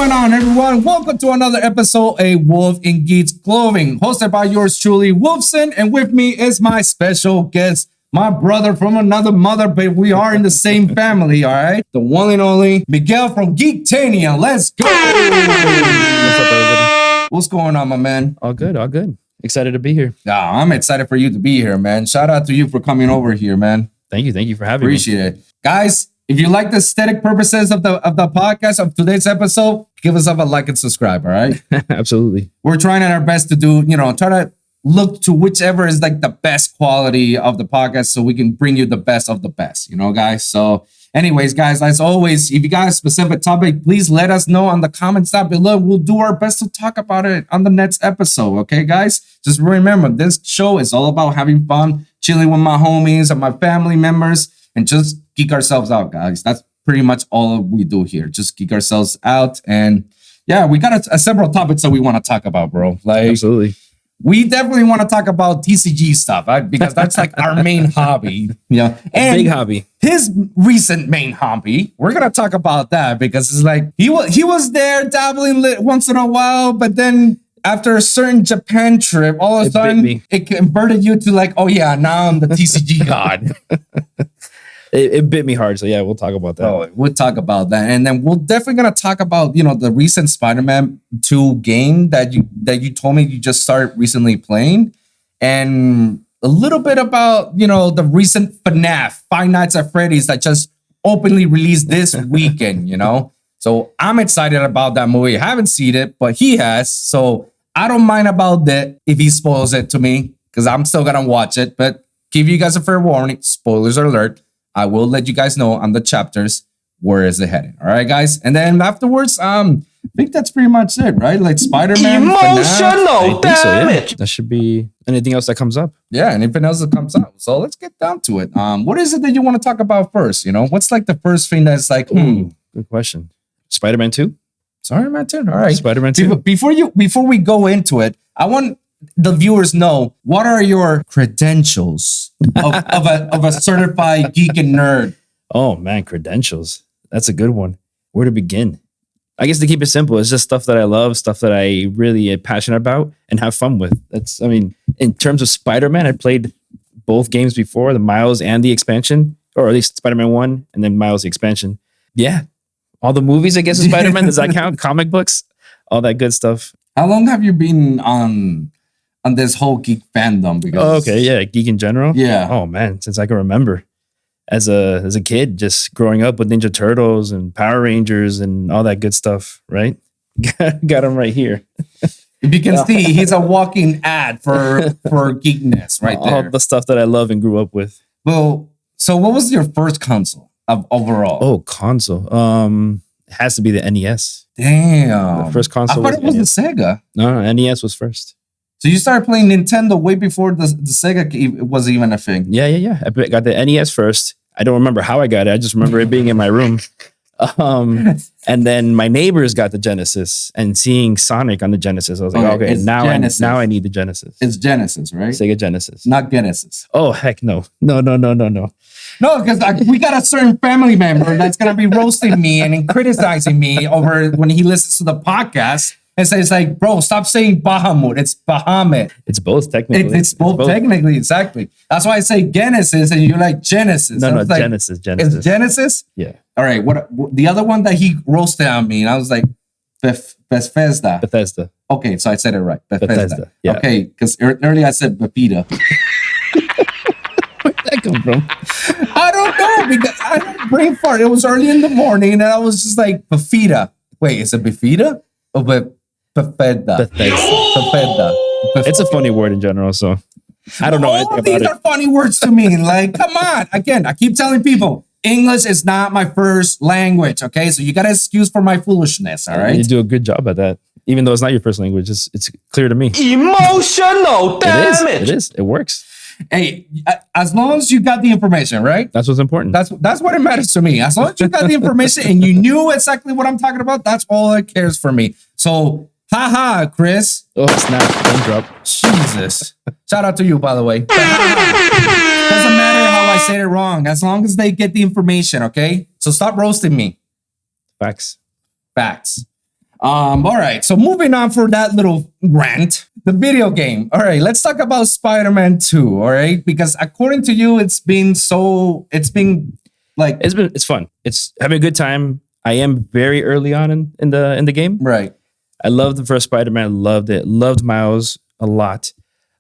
going on, everyone? Welcome to another episode, A Wolf in Geek's Clothing, hosted by yours truly, Wolfson, and with me is my special guest, my brother from another mother, but we are in the same family, all right? The one and only Miguel from Geektanium. Let's go! What's up, everybody? What's going on, my man? All good, all good. Excited to be here. I'm excited for you to be here, man. Shout out to you for coming over here, man. Thank you for having me. Appreciate it. Guys, if you like the aesthetic purposes of the podcast of today's episode, give us a like and subscribe, all right? Absolutely. We're trying our best to do, try to look to whichever is like the best quality of the podcast so we can bring you the best of the best, guys? So anyways, guys, as always, if you got a specific topic, please let us know on the comments down below. We'll do our best to talk about it on the next episode, okay, guys? Just remember, this show is all about having fun, chilling with my homies and my family members, and just geek ourselves out, guys. That's pretty much all we do here. Just geek ourselves out. And yeah, we got several topics that we want to talk about, bro. Like, absolutely. We definitely want to talk about TCG stuff, right? Because that's like our main hobby. Yeah, and big hobby. His recent main hobby, we're gonna talk about that because it's like he was there dabbling once in a while, but then after a certain Japan trip, all of a sudden it converted you to like, oh yeah, now I'm the TCG god. It bit me hard, so yeah, we'll talk about that. Oh, we'll talk about that, and then we're definitely gonna talk about the recent Spider-Man 2 game that you told me you just started recently playing, and a little bit about the recent FNAF Five Nights at Freddy's that just openly released this weekend. So I'm excited about that movie. I haven't seen it, but he has, so I don't mind about that if he spoils it to me because I'm still gonna watch it. But give you guys a fair warning: spoilers alert. I will let you guys know on the chapters where is it heading. All right, guys. And then afterwards, I think that's pretty much it, right? Like Spider-Man. Emotional damage. That should be anything else that comes up. Yeah, anything else that comes up. So let's get down to it. What is it that you want to talk about first? What's like the first thing that's like, Good question. Spider-Man 2? Spider-Man 2. All right. Spider-Man 2. Before we go into it, I want the viewers know what are your credentials of a certified geek and nerd. Oh man, credentials. That's a good one. Where to begin? I guess to keep it simple, it's just stuff that I love, stuff that I really am passionate about and have fun with. In terms of Spider-Man, I played both games before, the Miles and the expansion, or at least Spider-Man 1 and then Miles the expansion. Yeah. All the movies, I guess, of Spider-Man, does that count? Comic books, all that good stuff. How long have you been on this whole geek fandom? Because geek in general. Yeah. Oh man, since I can remember, as a kid, just growing up with Ninja Turtles and Power Rangers and all that good stuff. Right, got him right here. If you can see, he's a walking ad for geekness, right there. All the stuff that I love and grew up with. Well, so what was your first console of overall? Oh, console. It has to be the NES. Damn. The first console. I thought it was the Sega. No, NES was first. So you started playing Nintendo way before the Sega was even a thing. Yeah. I got the NES first. I don't remember how I got it. I just remember it being in my room. And then my neighbors got the Genesis, and seeing Sonic on the Genesis, I was like, okay, now I need the Genesis. It's Genesis, right? Sega Genesis. Not Genesis. Oh, heck no. No. No, because we got a certain family member that's going to be roasting me and criticizing me over when he listens to the podcast and says like, bro, stop saying Bahamut. It's Bahamut. It's both technically. It's both technically, exactly. That's why I say Genesis and you're like Genesis. No, like, Genesis. It's Genesis? Yeah. All right. What the other one that he roasted on me, and I was like, Bethesda. Okay, so I said it right. Bethesda. Yeah. Okay, because earlier I said Bethesda. Where'd that come from? I don't know, because I had a brain fart. It was early in the morning, and I was just like, Bethesda. Wait, is it Bethesda? Oh, Bethesda. It's a funny word in general, so I don't know anything about it. These are funny words to me. Like, come on. Again, I keep telling people, English is not my first language, okay? So you got to excuse for my foolishness, all right? You do a good job at that. Even though it's not your first language, it's clear to me. Emotional damage. It is. It works. Hey, as long as you got the information, right? That's what's important. That's what it matters to me. As long as you got the information and you knew exactly what I'm talking about, that's all that cares for me. So, haha, Chris. Oh, snap. Don't drop. Jesus. Shout out to you, by the way. Doesn't matter how I say it wrong, as long as they get the information, okay? So stop roasting me. Facts. All right. So moving on for that little rant, the video game. All right, let's talk about Spider-Man 2. All right, because according to you, it's been like It's fun. It's having a good time. I am very early on in the game. right. I loved the first Spider-Man, loved it, loved Miles a lot.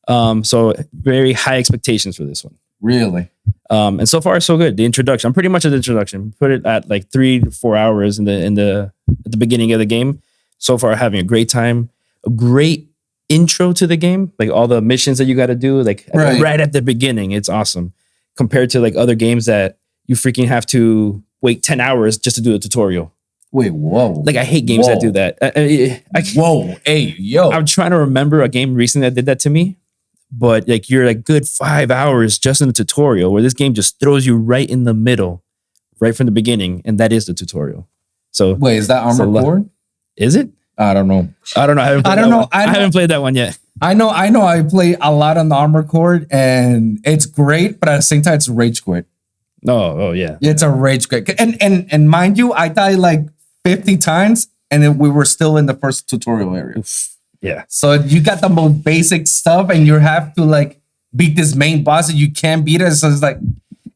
So very high expectations for this one. Really? And so far so good. The introduction, I'm pretty much at the introduction. Put it at like 3 to 4 hours at the beginning of the game. So far, having a great time. A great intro to the game, like all the missions that you got to do, like right at the beginning. It's awesome compared to like other games that you freaking have to wait 10 hours just to do a tutorial. Wait, whoa. Like I hate games that do that. Whoa, hey, yo. I'm trying to remember a game recently that did that to me, but like you're like good 5 hours just in the tutorial where this game just throws you right in the middle, right from the beginning, and that is the tutorial. So wait, is that Armored Core? Is it? I don't know. I don't know. I haven't played that one yet. I know. I play a lot on the Armored Core, and it's great, but at the same time, it's a rage quit. Oh yeah. It's a rage quit, and mind you, I died like 50 times, and then we were still in the first tutorial area. Oof. Yeah. So you got the most basic stuff, and you have to like beat this main boss, and you can't beat it. So it's like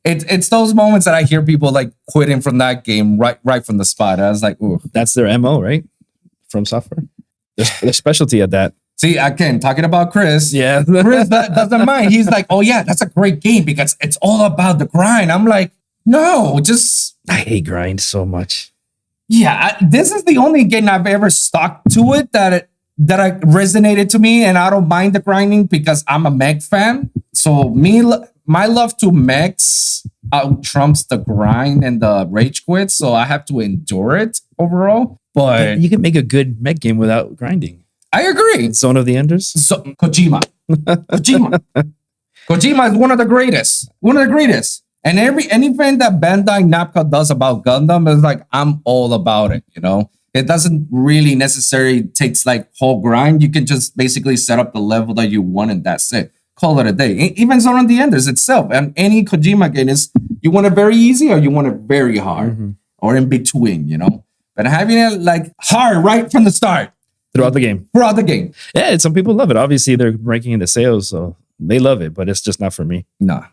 it's those moments that I hear people like quitting from that game right from the spot. I was like, ooh, that's their MO, right? From software, their specialty at that. See, again, talking about Chris. Yeah. Chris doesn't mind. He's like, oh yeah, that's a great game because it's all about the grind. I'm like, no, just I hate grind so much. Yeah, this is the only game I've ever stuck to it that resonated to me, and I don't mind the grinding because I'm a mech fan. So my love to mechs out trumps the grind and the rage quit, so I have to endure it overall. But you can make a good mech game without grinding. I agree. Zone of the Enders. So Kojima is one of the greatest. And anything that Bandai Namco does about Gundam is like, I'm all about it, you know? It doesn't really necessarily takes like whole grind. You can just basically set up the level that you want and that's it. Call it a day. Even Zone of the Enders itself. And any Kojima game is, you want it very easy or you want it very hard or in between, you know? But having it like hard right from the start. Throughout the game. Yeah, some people love it. Obviously, they're ranking in the sales, so they love it, but it's just not for me. Nah.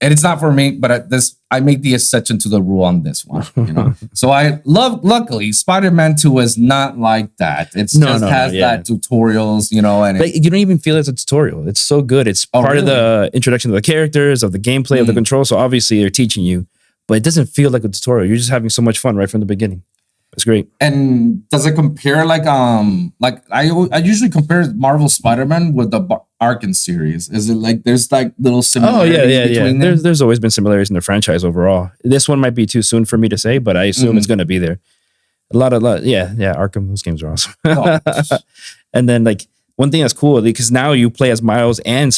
And it's not for me, but I make the exception to the rule on this one, you know. So luckily, Spider-Man 2 is not like that. It has that tutorials, you know, and but you don't even feel it's a tutorial. It's so good. It's part of the introduction of the characters, of the gameplay, of the control. So obviously they're teaching you, but it doesn't feel like a tutorial. You're just having so much fun right from the beginning. It's great. And does it compare like I usually compare Marvel Spider-Man with the Arkham series? Is it like there's like little similarities between them? There's always been similarities in the franchise overall. This one might be too soon for me to say, but I assume it's going to be there. A lot. Arkham, those games are awesome. And then like one thing that's cool because now you play as Miles and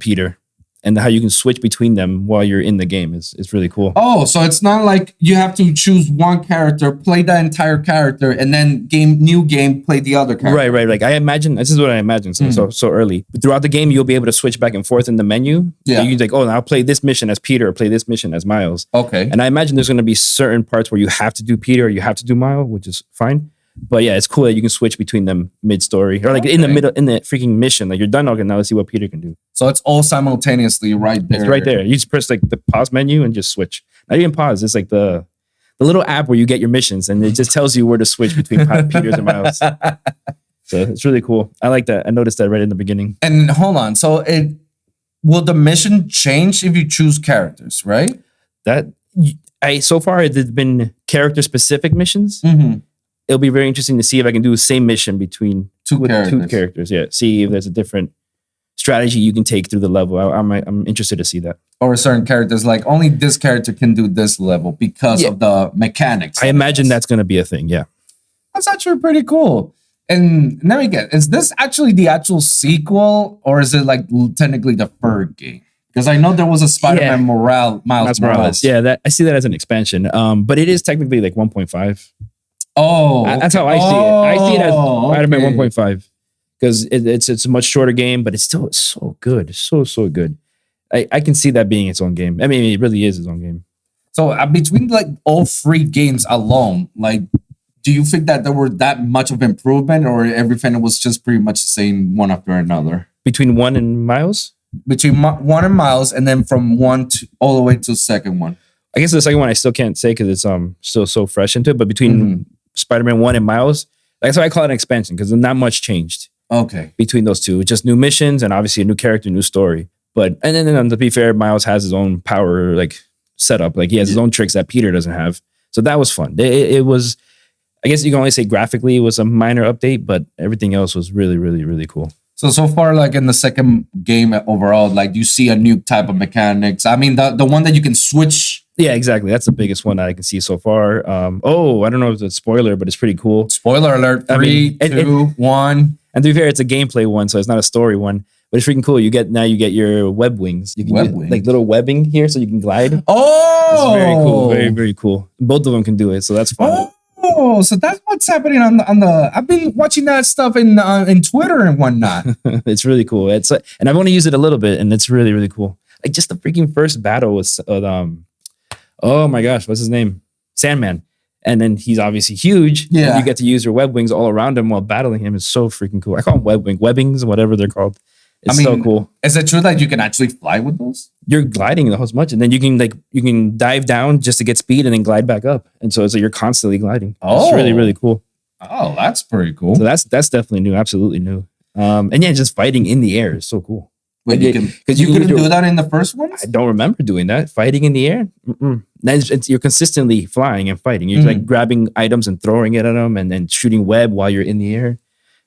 Peter. And how you can switch between them while you're in the game is really cool. Oh, so it's not like you have to choose one character, play that entire character, and then new game, play the other character. Right. Like I imagine, this is what I imagine so early. But throughout the game, you'll be able to switch back and forth in the menu. Yeah. So you can like, I'll play this mission as Peter or play this mission as Miles. Okay. And I imagine there's going to be certain parts where you have to do Peter or you have to do Miles, which is fine. But yeah, it's cool that you can switch between them mid-story or like in the middle, in the freaking mission. Like you're done. Okay, now let's see what Peter can do. So it's all simultaneously right there. It's right there. You just press like the pause menu and just switch. Not even pause. It's like the little app where you get your missions and it just tells you where to switch between Peter's and Miles. So it's really cool. I like that. I noticed that right in the beginning. And hold on. So will the mission change if you choose characters, right? So far there's been character specific missions. Mm-hmm. It'll be very interesting to see if I can do the same mission between two characters. Yeah, see if there's a different strategy you can take through the level. I'm interested to see that. Or certain characters, like only this character can do this level because of the mechanics. I imagine that's going to be a thing. Yeah, that's actually pretty cool. And let me get: is this actually the actual sequel, or is it like technically the third game? Because I know there was a Spider-Man Miles Morales. Yeah, I see that as an expansion. But it is technically like 1.5. Oh, that's how I see it. I see it as Spider-Man 1.5 because it's a much shorter game, but it's still so good, so good. I can see that being its own game. I mean, it really is its own game. So between like all three games alone, like, do you think that there were that much of improvement, or everything was just pretty much the same one after another? Between 1 and Miles? Between 1 and Miles, and then from 1 to all the way to the second one. I guess the second one I still can't say because it's still so fresh into it. But between Spider-Man 1 and Miles, that's why I call it an expansion, because not much changed between those two. Just new missions and obviously a new character, new story. But and then to be fair, Miles has his own power like setup. Like he has his own tricks that Peter doesn't have. So that was fun. It was, I guess you can only say graphically it was a minor update, but everything else was really, really, really cool. So far, like in the second game overall, like you see a new type of mechanics. I mean, the one that you can switch. Yeah, exactly. That's the biggest one that I can see so far. I don't know if it's a spoiler, but it's pretty cool. Spoiler alert, 3, 2, 1. And to be fair, it's a gameplay one, so it's not a story one. But it's freaking cool. You get your web wings. You can get, like little webbing here, so you can glide. Oh, it's very cool. Very, very cool. Both of them can do it, so that's fun. Oh, so that's what's happening on the. I've been watching that stuff in Twitter and whatnot. It's really cool. And I've only used it a little bit, and it's really, really cool. Like just the freaking first battle was oh my gosh, what's his name? Sandman. And then he's obviously huge. Yeah. And you get to use your web wings all around him while battling him. It's so freaking cool. I call them webbings, whatever they're called. It's so cool. Is it true that you can actually fly with those? You're gliding the whole much, and then you can dive down just to get speed and then glide back up. And so it's like you're constantly gliding. It's really, really cool. Oh, that's pretty cool. So that's definitely new, absolutely new. And yeah, just fighting in the air is so cool. Wait, you couldn't do that in the first ones? I don't remember doing that. Fighting in the air? You're consistently flying and fighting. You're like grabbing items and throwing it at them and then shooting web while you're in the air.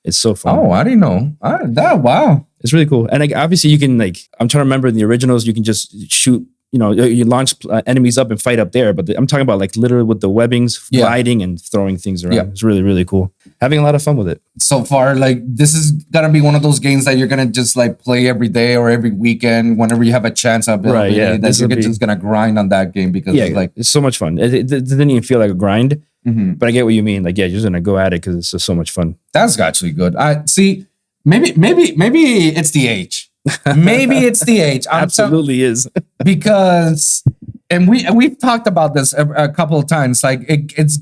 It's so fun. Oh, I didn't know. Wow. It's really cool. And like obviously you can I'm trying to remember in the originals, you can just shoot, you launch enemies up and fight up there. But I'm talking about like literally with the webbings, gliding and throwing things around. Yeah. It's really, really cool. Having a lot of fun with it. So far, like this is going to be one of those games that you're going to just like play every day or every weekend whenever you have a chance of it. Right, yeah. That you're just going to grind on that game because it's so much fun. It didn't even feel like a grind. But I get what you mean. Like, yeah, you're just gonna go at it because it's just so much fun. That's actually good. I see. Maybe it's the age. Maybe it's the age. Absolutely is because, and we've talked about this a couple of times. Like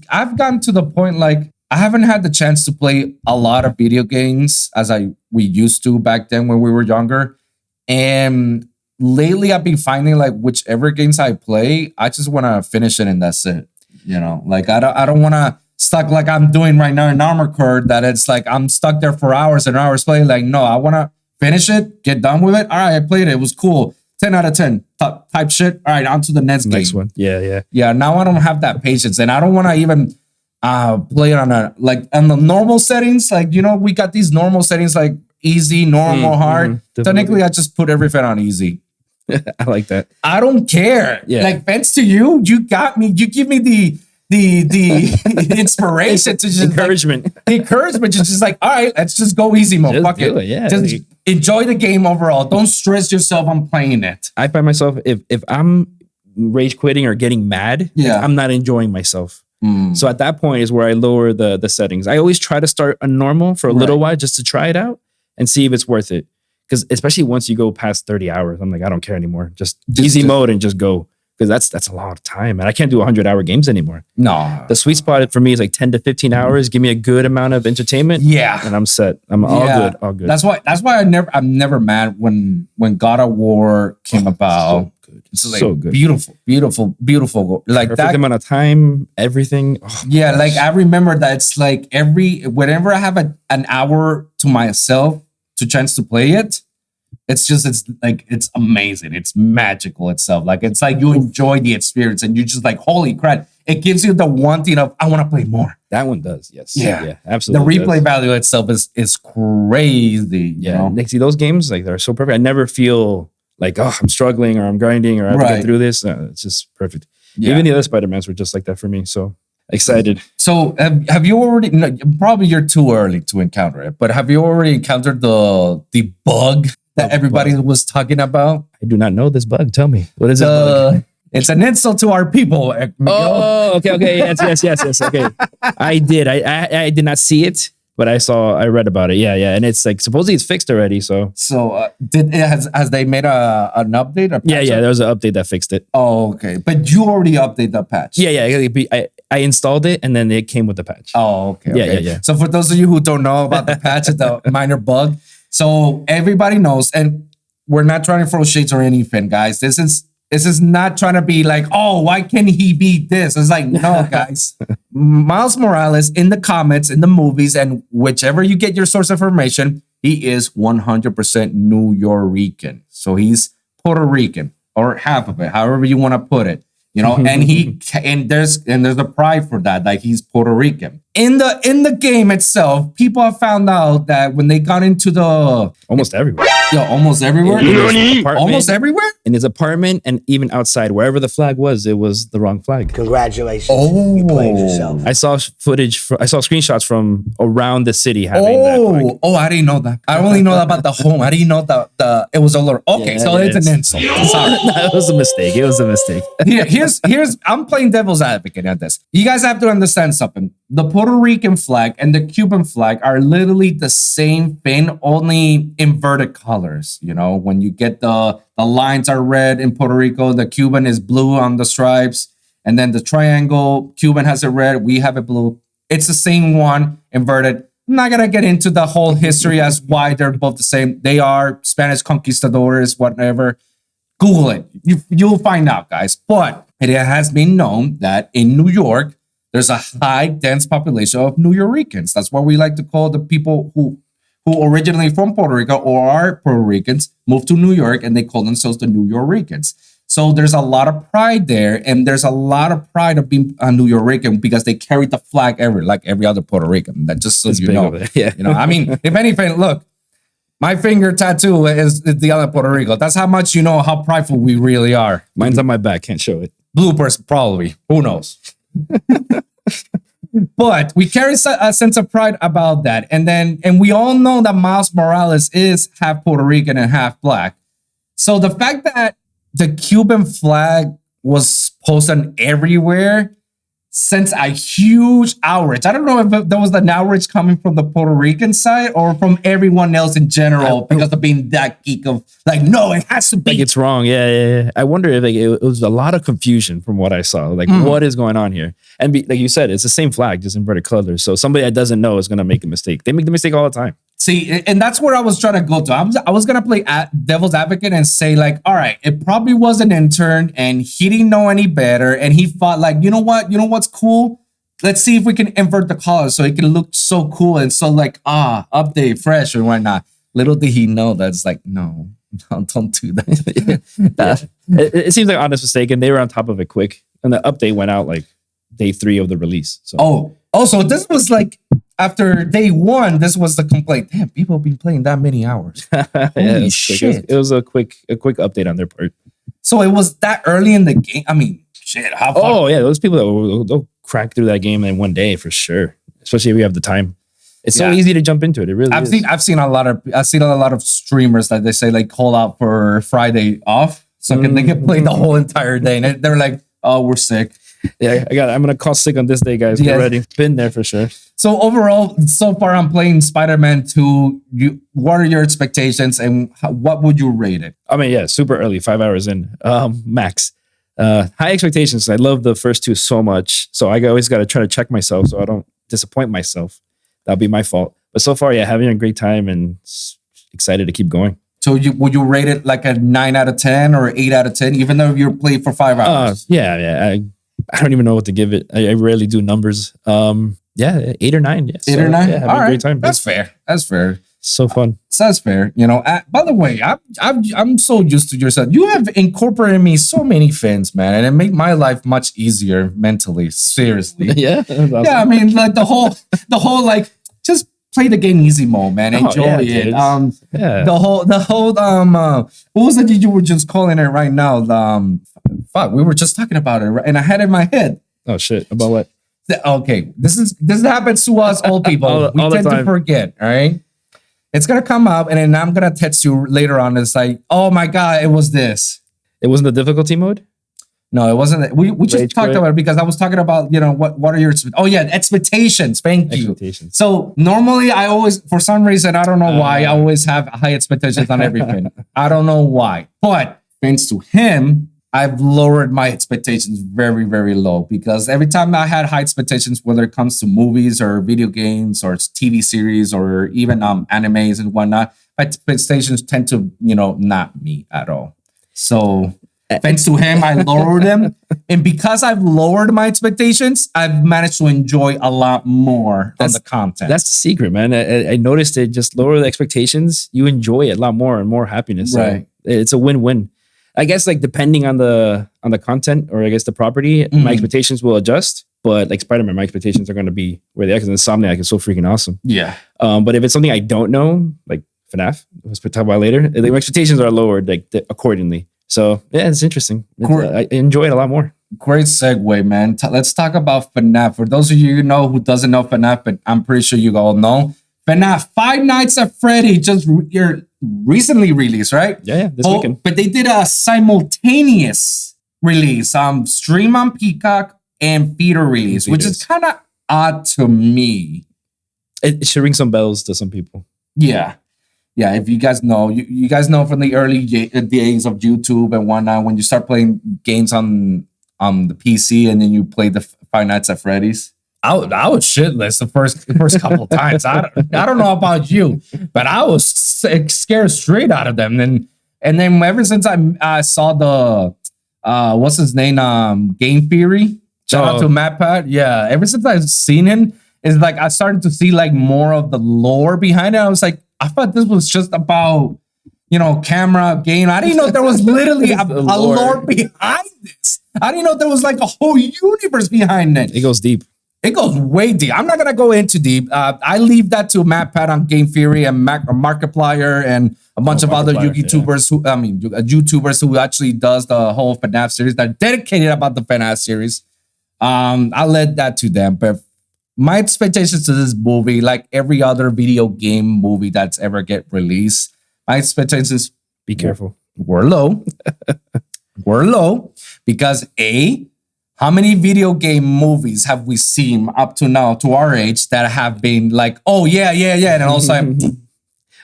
I've gotten to the point like I haven't had the chance to play a lot of video games as we used to back then when we were younger, and lately I've been finding like whichever games I play, I just want to finish it and that's it. Like I don't want to stuck like I'm doing right now in Armored Core that it's like I'm stuck there for hours and hours playing. Like, no, I want to finish it, get done with it. All right, I played it. It was cool. 10 out of 10 type shit. All right, on to the next one. Yeah. Yeah, now I don't have that patience. And I don't want to even play it on the normal settings. Like, we got these normal settings like easy, normal, hard. Technically, I just put everything on easy. I like that. I don't care. Yeah. Like, thanks to you, you got me. You give me the inspiration to just encouragement. The encouragement is just like, all right, let's just go easy mode. Fuck it. Yeah. Just enjoy the game overall. Don't stress yourself on playing it. I find myself if I'm rage quitting or getting mad, I'm not enjoying myself. So at that point is where I lower the settings. I always try to start a normal for a little while just to try it out and see if it's worth it. Because especially once you go past 30 hours, I'm like, I don't care anymore. Just easy mode and just go. Because that's a lot of time. And I can't do 100-hour games anymore. No. The sweet spot for me is like 10 to 15 hours. Give me a good amount of entertainment. Yeah. And I'm set. I'm all good. That's why I'm never mad when God of War came about. So good. It's like so good. Beautiful. Like perfect that amount of time, everything. Oh, yeah, gosh. Like I remember that it's like whenever I have an hour to myself to chance to play it, it's amazing. It's magical itself. Like it's like you enjoy the experience and you just like, holy crap. It gives you the wanting of I want to play more. That one does, yes. Yeah, absolutely. The replay value itself is crazy. Yeah. See, those games like they're so perfect. I never feel like, oh, I'm struggling or I'm grinding or I have to get through this. No, it's just perfect. Yeah. Even the other Spider-Mans were just like that for me. So excited. So have you already, probably you're too early to encounter it, but have you already encountered the bug that everybody was talking about? I do not know this bug. Tell me. What is it? It's an insult to our people, Miguel. Oh, okay. Yes. Okay. I did not see it, but I read about it. Yeah. And it's like, supposedly it's fixed already. So has they made an update? Yeah. There was an update that fixed it. Oh, okay. But you already updated the patch. Yeah. I installed it and then it came with the patch. Oh, okay. Yeah, okay. yeah, yeah. So for those of you who don't know about the patch, the minor bug, so everybody knows, and we're not trying to throw shades or anything, guys. This is not trying to be like, oh, why can't he beat this? It's like, no, guys. Miles Morales in the comics, in the movies, and whichever you get your source information, he is 100% New Yorican. So he's Puerto Rican or half of it, however you want to put it. You know, and there's a pride for that, like he's Puerto Rican. In the game itself, people have found out that when they got into the Almost everywhere. almost everywhere, almost everywhere. In his apartment and even outside, wherever the flag was, it was the wrong flag. Congratulations. Oh. You played yourself. I saw I saw screenshots from around the city having that flag. Oh, I didn't know that. I only know about the home. I didn't know the it was a little. Okay, Yeah, so yeah, it's an insult. Sorry. It was a mistake. It was a mistake. Here's I'm playing devil's advocate at this. You guys have to understand something. The Puerto Rican flag and the Cuban flag are literally the same thing, only inverted colors. You know, when you get the lines are red in Puerto Rico, the Cuban is blue on the stripes, and then the triangle, Cuban has it red, we have it blue. It's the same one, inverted. I'm not gonna get into the whole history as why they're both the same. They are Spanish conquistadores, whatever. Google it. You'll find out, guys. But it has been known that in New York, there's a high, dense population of New Yorkers. That's what we like to call the people who originally from Puerto Rico or are Puerto Ricans, moved to New York, and they call themselves the New Yorkers. So there's a lot of pride there, and there's a lot of pride of being a New Yorican because they carry the flag ever, like every other Puerto Rican. That just so It's you big know. over there. Yeah. You know, I mean, if anything, look, my finger tattoo is the other Puerto Rico. That's how much you know how prideful we really are. Mine's on my back. Can't show it. Bloopers, probably. Who knows? But we carry a sense of pride about that. And we all know that Miles Morales is half Puerto Rican and half black. So the fact that the Cuban flag was posted everywhere sent a huge outrage. I don't know if there was an outrage coming from the Puerto Rican side or from everyone else in general because of being that geek of like, no, it has to be. Like it's wrong. Yeah. I wonder if it was a lot of confusion from what I saw. Like, what is going on here? And like you said, it's the same flag, just inverted colors. So somebody that doesn't know is going to make a mistake. They make the mistake all the time. See, and that's where I was trying to go to. I was going to play devil's advocate and say like, all right, it probably was an intern and he didn't know any better. And he thought like, you know what? You know what's cool? Let's see if we can invert the colors so it can look so cool and so like, update, fresh and whatnot. Little did he know that's like, no, don't do that. It seems like an honest mistake, and they were on top of it quick. And the update went out like day 3 of the release. So. So this was like after day 1. This was the complaint. Damn, people have been playing that many hours. Holy shit! It was a quick update on their part. So it was that early in the game. I mean, shit. How far? Oh yeah, those people that they'll crack through that game in one day for sure. Especially if you have the time. It's so easy to jump into it. It really is. I've seen a lot of streamers that they say like call out for Friday off so they can play the whole entire day, and they're like, oh, we're sick. Yeah, I'm gonna call sick on this day, guys. Get ready. Been there for sure. So overall, so far I'm playing Spider-Man 2. What are your expectations and what would you rate it? I mean, yeah, super early, 5 hours in, max. High expectations. I love the first 2 so much, so I always got to try to check myself so I don't disappoint myself. That'll be my fault. But so far, yeah, having a great time and excited to keep going. So would you rate it like a 9 out of 10 or 8 out of 10, even though you're playing for 5 hours? Yeah. I don't even know what to give it. I rarely do numbers. 8 or 9. Yeah, 8 or 9. Yeah, having all right, a great time. That's fair. So fun. So that's fair. You know. By the way, I'm so used to yourself. You have incorporated me so many things, man, and it made my life much easier mentally. Seriously. Yeah. Awesome. Yeah. I mean, like the whole like just play the game easy mode, man. Enjoy it. The whole what was it you were just calling it right now? Fuck, we were just talking about it, and I had it in my head. Oh shit! About what? Okay, this happens to us old people. We tend to forget. All right, it's gonna come up, and then I'm gonna text you later on. It's like, oh my god, it was this. It wasn't the difficulty mode. No, it wasn't. We just talked about it because I was talking about, you know, what are your expectations? Thank you. So normally I always, for some reason, I don't know why, I always have high expectations on everything. I don't know why, but thanks to him, I've lowered my expectations very, very low because every time I had high expectations, whether it comes to movies or video games or TV series or even animes and whatnot, my expectations tend to, not meet at all. So thanks to him, I lowered them. And because I've lowered my expectations, I've managed to enjoy a lot more on the content. That's the secret, man. I noticed it. Just lower the expectations, you enjoy it a lot more and more happiness. Right. So it's a win-win. I guess like depending on the content or I guess the property, my expectations will adjust. But like Spider-Man, my expectations are going to be where they are because Insomniac is so freaking awesome. Yeah. But if it's something I don't know, like FNAF, we'll talk about later, my expectations are lowered like accordingly. So yeah, it's interesting. I enjoy it a lot more. Great segue, man. Let's talk about FNAF. For those of you who doesn't know FNAF, but I'm pretty sure you all know, FNAF Five Nights at Freddy just recently released, right? Yeah, this weekend. But they did a simultaneous release, stream on Peacock and theater release, which is kind of odd to me. It should ring some bells to some people. Yeah. Yeah, if you guys know, you guys know from the early days of YouTube and whatnot, when you start playing games on the PC and then you play the Five Nights at Freddy's. I was shitless the first couple of times. I don't know about you, but I was scared straight out of them. And then ever since I saw the what's his name, Game Theory, shout out to Matt Pat. Yeah, ever since I've seen him, it's like I started to see like more of the lore behind it. I was like, I thought this was just about camera game. I didn't know there was literally a lore behind this. I didn't know there was like a whole universe behind it. It goes deep. It goes way deep. I'm not going to go into deep. I leave that to Matt Pat on Game Theory and Markiplier and a bunch of other YouTubers YouTubers who actually does the whole FNAF series. They're dedicated about the FNAF series. I'll let that to them. But my expectations to this movie, like every other video game movie that's ever get released, my expectations be careful. Were low. Were low because how many video game movies have we seen up to now, to our age, that have been like, oh, yeah, and all of a sudden...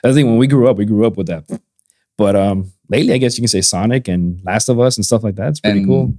I think when we grew up with that. But lately, I guess you can say Sonic and Last of Us and stuff like that. It's pretty cool.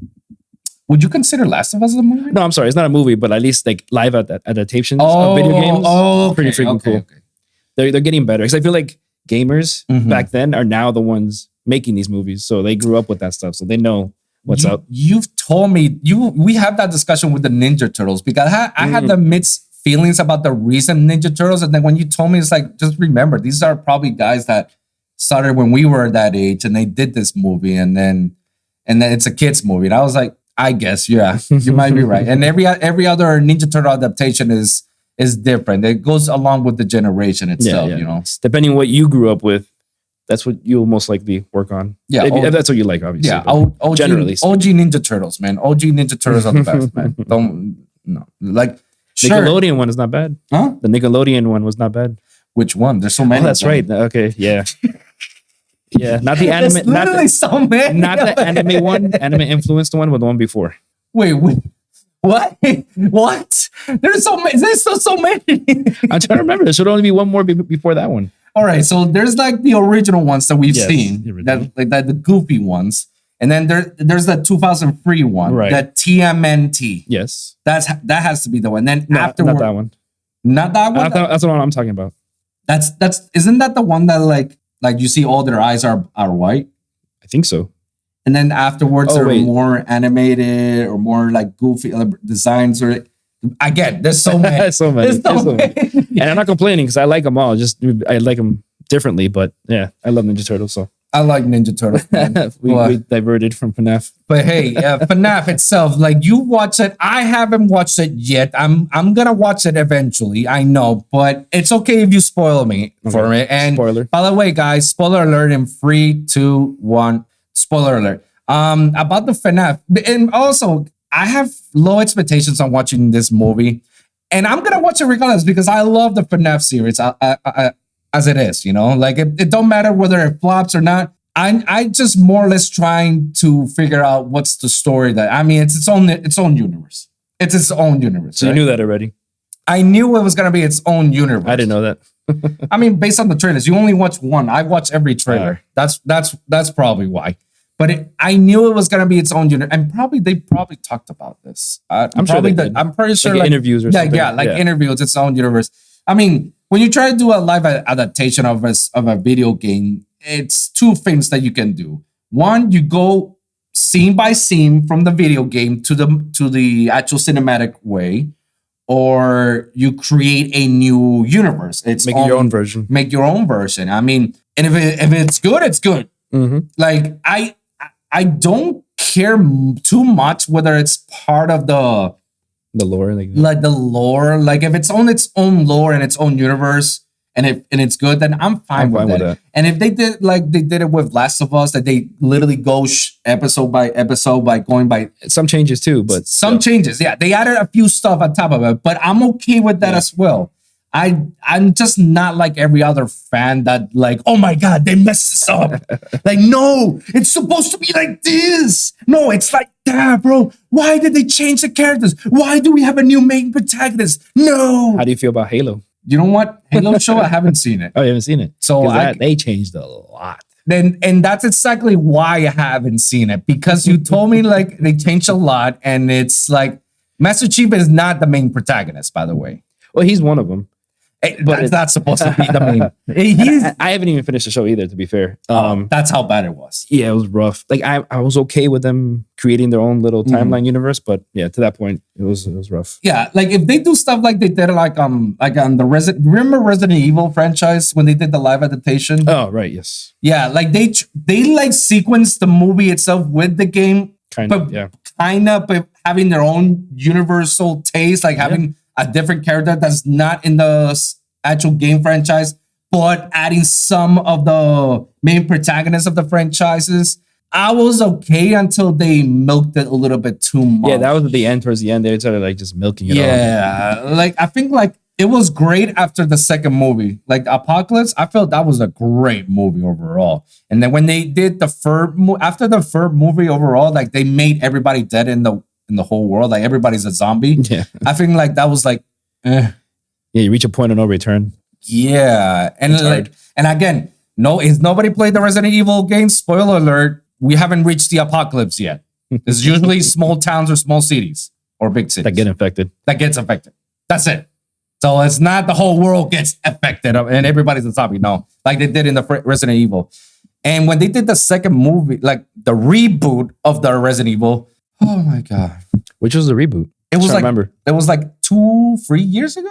Would you consider Last of Us a movie? No, I'm sorry. It's not a movie, but at least like live adaptations of video games. Oh, pretty freaking cool. Okay. They're getting better. Because I feel like gamers back then are now the ones making these movies. So they grew up with that stuff. So they know what's up. You've told me, we have that discussion with the Ninja Turtles because I had the mixed feelings about the recent Ninja Turtles. And then when you told me, it's like, just remember, these are probably guys that started when we were that age and they did this movie. And then it's a kid's movie. And I was like, I guess, yeah, you might be right. And every other Ninja Turtle adaptation is different. It goes along with the generation itself, Depending on what you grew up with, that's what you'll most likely work on. Yeah. If that's what you like, obviously. Yeah. OG Ninja Turtles, man. OG Ninja Turtles are the best, man. Like, Nickelodeon one is not bad. Huh? The Nickelodeon one was not bad. Which one? There's so many. Oh, that's right. Okay. Yeah. Yeah. Not the anime. There's literally so many. Not the anime one, anime influenced one, but the one before. Wait. What? There's so many. There's so many. I'm trying to remember. There should only be one more before that one. All right, so there's like the original ones that we've seen, the goofy ones, and then there's the 2003 one, right? The TMNT. Yes, that has to be the one. Then afterward, not that one. Not that one. That's the one I'm talking about. That's isn't that the one that like you see all their eyes are white? I think so. And then afterwards they're more animated or more like goofy designs or. Again, there's so many. There's so many. And I'm not complaining because I like them all. Just I like them differently, but yeah, I love Ninja Turtles. So I like Ninja Turtles. we diverted from FNAF, but hey, FNAF itself, like you watch it. I haven't watched it yet. I'm gonna watch it eventually. I know, but it's okay if you spoil me for it. And spoiler. By the way, guys, spoiler alert in 3, 2, 1. Spoiler alert. About the FNAF, and also. I have low expectations on watching this movie, and I'm gonna watch it regardless because I love the FNAF series as it is. Like it don't matter whether it flops or not. I just more or less trying to figure out what's the story it's its own universe. It's its own universe. So you knew that already. I knew it was gonna be its own universe. I didn't know that. Based on the trailers, you only watch one. I watch every trailer. That's probably why. I knew it was gonna be its own unit, and they probably talked about this. I'm sure I'm pretty sure like interviews or something. Yeah, interviews, its own universe. I mean, when you try to do a live adaptation of a video game, it's two things that you can do. One, you go scene by scene from the video game to the actual cinematic way, or you create a new universe. It's Make your own version. Make your own version. I mean, and if it's good, it's good. Like I don't care too much whether it's part of the lore, like the lore. Like if it's on its own lore and its own universe, and it's good, then I'm fine with that. And if they did like they did it with Last of Us, that they literally go episode by episode by going by some changes too, but some changes. Yeah, they added a few stuff on top of it, but I'm okay with that as well. I'm just not like every other fan that like, oh my God, they messed this up. Like, no, it's supposed to be like this. No, it's like that, bro. Why did they change the characters? Why do we have a new main protagonist? No. How do you feel about Halo? You know what? Halo show, I haven't seen it. Oh, you haven't seen it? So they changed a lot. And that's exactly why I haven't seen it, because you told me like they changed a lot, and it's like Master Chief is not the main protagonist, by the way. Well, he's one of them. But it's not supposed to be the main. I haven't even finished the show either, to be fair. That's how bad it was. Yeah, it was rough. Like I was okay with them creating their own little timeline universe, but yeah, to that point, it was rough. Yeah, like if they do stuff like they did like on the remember Resident Evil franchise when they did the live adaptation? Oh, right, yes. Yeah, like they like sequenced the movie itself with the game, kind of having their own universal taste, like having a different character that's not in the actual game franchise, but adding some of the main protagonists of the franchises. I was okay until they milked it a little bit too much. Yeah, that was at the end. Towards the end, they started like just milking it. Yeah, like I think like it was great after the second movie, like Apocalypse. I felt that was a great movie overall. And then when they did after the third movie overall, like they made everybody dead in the whole world, like everybody's a zombie. Yeah, I think like that was like, yeah, you reach a point of no return. Yeah, and like, and again, is nobody played the Resident Evil games? Spoiler alert: we haven't reached the apocalypse yet. It's usually small towns or small cities or big cities that get infected. That's it. So it's not the whole world gets affected and everybody's a zombie. No, like they did in the Resident Evil. And when they did the second movie, like the reboot of the Resident Evil. Oh my God. Which was the reboot? It was it was like 2-3 years ago.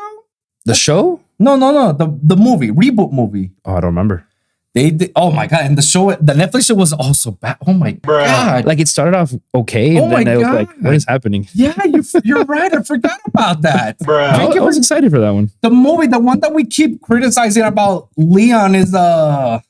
The show? No. The movie, reboot movie. Oh, I don't remember. They did. Oh my God. And the Netflix show was also bad. Oh my God. Like it started off okay. And then I was like, what is happening? Yeah, you're right. I forgot about that. I was excited for that one. The movie, the one that we keep criticizing about Leon is that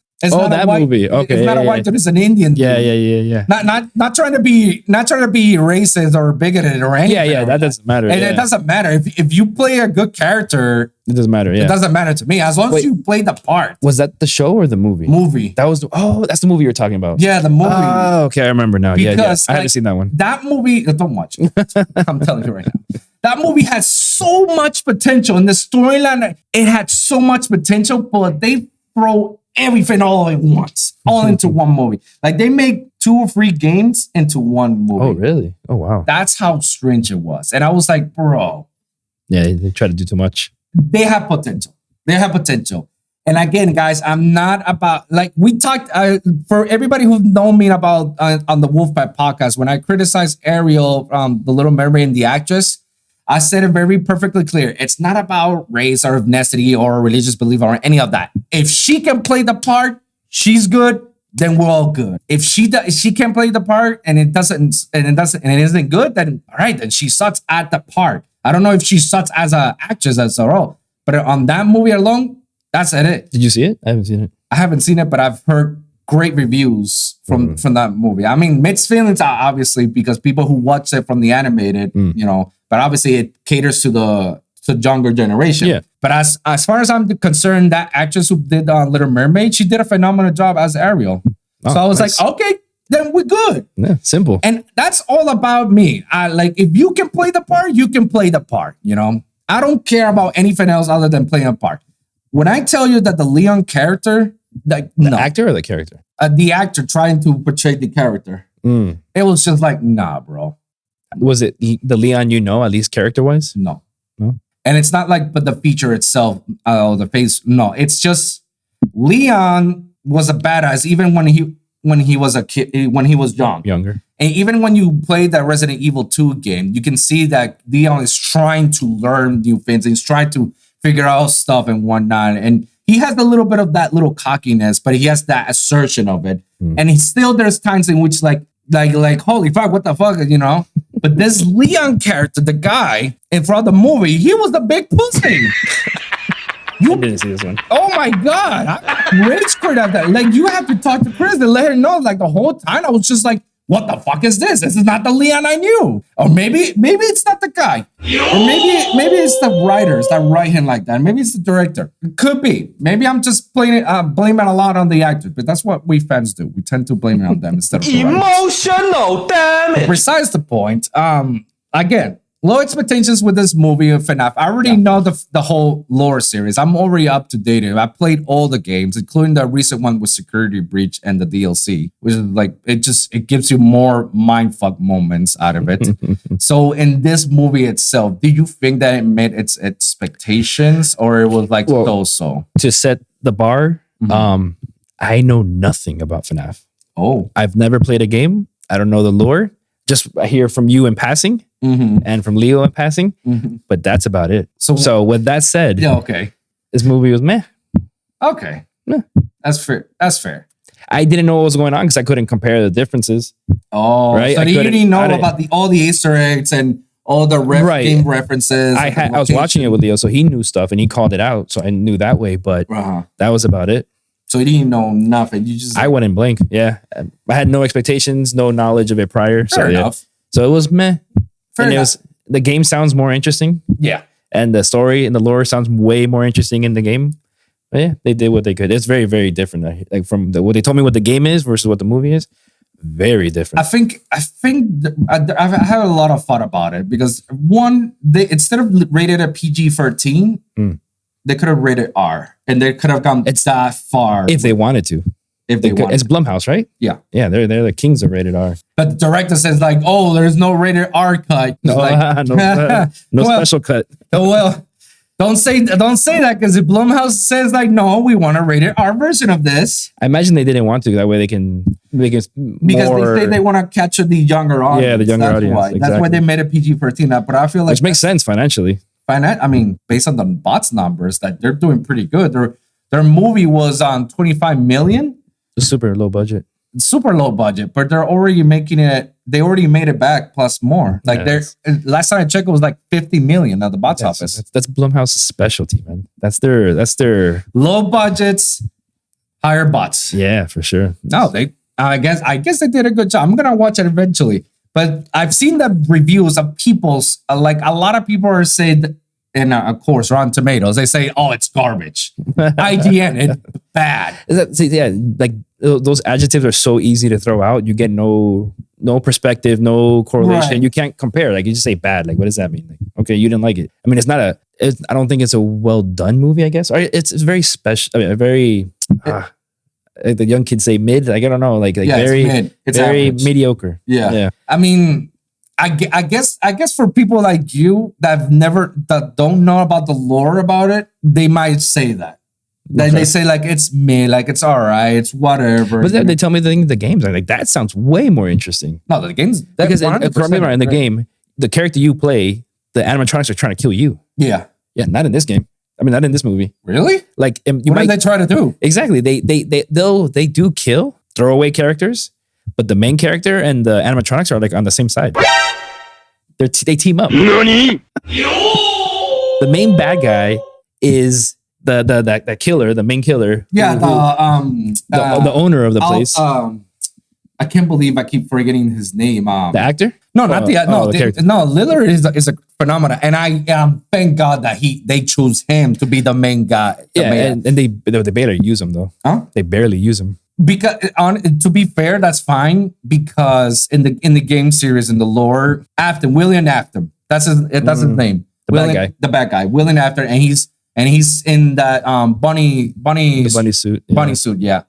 movie. Okay, it's not a white dude. It's an Indian dude. Yeah. Not trying to be racist or bigoted or anything. Yeah. That doesn't matter. And it doesn't matter if you play a good character. It doesn't matter. Yeah, it doesn't matter to me as long as you play the part. Was that the show or the movie? Movie. That's the movie you're talking about. Yeah, the movie. Oh, okay, I remember now. Because, I haven't seen that one. That movie. Don't watch it. I'm telling you right now. That movie has so much potential in the storyline. It had so much potential, but they throw everything all at once, all into one movie. Like they make 2 or 3 games into one movie. Oh, really? Oh, wow. That's how strange it was. And I was like, bro. Yeah, they try to do too much. They have potential. And again, guys, I'm not about, like we talked, for everybody who've known me about on the Wolfpack podcast, when I criticized Ariel, the Little Mermaid and the actress, I said it very perfectly clear. It's not about race or ethnicity or religious belief or any of that. If she can play the part, she's good. Then we're all good. If she can't play the part and it isn't good, then all right, then she sucks at the part. I don't know if she sucks as an actress as a role, but on that movie alone, that's it. Did you see it? I haven't seen it. I haven't seen it, but I've heard great reviews from that movie. I mean, mixed feelings obviously because people who watch it from the animated, but obviously it caters to the younger generation. Yeah. But as far as I'm concerned, that actress who did Little Mermaid, she did a phenomenal job as Ariel. So I was like, okay, then we're good. Yeah, simple. And that's all about me. If you can play the part, you can play the part. I don't care about anything else other than playing a part. When I tell you that the Leon character like The no, actor or the character? the actor trying to portray the character. It was just like, nah, bro, Was it the Leon you know, at least character wise? no. No? And it's not like, but the feature itself, the face, no, it's just Leon was a badass even when he was a kid, when he was young. Younger. And even when you play that Resident Evil 2 game, you can see that Leon is trying to learn new things. He's trying to figure out stuff and whatnot. And he has a little bit of that little cockiness, but he has that assertion of it. And he still, there's times in which like, holy fuck, what the fuck, you know? But this Leon character, the guy in front of the movie, he was the big pussy. I didn't see this one. Oh my God. I rage quit at that. Like, you have to talk to Chris and let her know. Like, the whole time I was just like, what the fuck is this? This is not the Leon I knew. Or maybe it's not the guy. Or maybe it's the writers that write him like that. Maybe it's the director. It could be. Maybe I'm just blaming a lot on the actors, but that's what we fans do. We tend to blame it on them instead of the writers. Emotional damage. Besides the point, again, low expectations with this movie of FNAF. I already know the whole lore series. I'm already up to date. I played all the games, including the recent one with Security Breach and the DLC, which is like, it gives you more mindfuck moments out of it. So in this movie itself, do you think that it met its expectations, or it was like so? To set the bar, I know nothing about FNAF. Oh. I've never played a game. I don't know the lore. Just I hear from you in passing and from Leo in passing, but that's about it. So with that said, Yeah, okay. this movie was meh. Okay. Meh. That's fair. That's fair. I didn't know what was going on because I couldn't compare the differences. Oh, Right? So I you couldn't- didn't know I didn't- about all the Easter eggs and all the Right. game references. I was watching it with Leo, so he knew stuff and he called it out, so I knew that way. But that was about it. So you didn't know nothing. You just I went in blank. Yeah, I had no expectations, no knowledge of it prior. fair enough. So it was meh. Fair And it enough. was the game sounds more interesting, Yeah. and the story and the lore sounds way more interesting in the game. But yeah, they did what they could. It's very, very different. Like from what they told me what the game is versus what the movie is. Very different. I think I have a lot of thought about it because one, they instead of rated a PG-13, they could have rated R, and they could have gone that far if they wanted to. if they wanted. It's Blumhouse, right? Yeah. Yeah, they're the kings of rated R. But the director says like, "Oh, there's no rated R cut." It's No, like, no well, special cut. Well, don't say that because if Blumhouse says like, "No, we want a rated R version of this," I imagine they didn't want to. That way they can because more, they say they want to capture the younger audience. Yeah, the younger That's audience, why. That's why exactly. they made it PG-13. But I feel like which makes sense financially. I mean, based on the bots numbers, that they're doing pretty good. Their movie was on 25 million, It's super low budget. super low budget, but they're already making it. They already made it back plus more. Like last time I checked, it was like 50 million at the box office. That's Blumhouse's specialty, man. That's their Low budgets, higher bots. yeah, for sure. No, I guess they did a good job. I'm gonna watch it eventually. But I've seen the reviews of people's like a lot of people are saying, and of course Rotten Tomatoes, they say, "Oh, it's garbage." IGN, it's bad. Like those adjectives are so easy to throw out. You get no perspective, no correlation. Right. You can't compare. Like you just say bad. Like what does that mean? Like okay, you didn't like it. I mean, it's not I don't think it's a well done movie. I guess or it's very special. I mean, a very. Like the young kids say mid. Like I don't know. Like Yeah, very it's mid. It's very average. mediocre. Yeah. I mean, I guess for people like you that don't know about the lore about it, they might say that. Then Okay. they say like it's mid, like it's all right, it's whatever. But then they tell me the games are like that sounds way more interesting. No, the games Because in 100% the game, the character you play, the animatronics are trying to kill you. Yeah. Yeah, not in this game. I mean, not in this movie. Really? Like you What did they try to do? exactly. They do kill throwaway characters, but the main character and the animatronics are like on the same side. They team up. The main bad guy is the killer, the main killer. Yeah, The owner of the place. I can't believe I keep forgetting his name. The actor? No, not the character. Lillard is a phenomenon, and I thank God that they choose him to be the main guy. Yeah, and they barely use him though. Huh? They barely use him. Because to be fair, that's fine because in the game series in the lore, William Afton, that's his name. The bad guy. The bad guy, William Afton, and and he's in that bunny The bunny suit. Yeah. bunny suit. Yeah.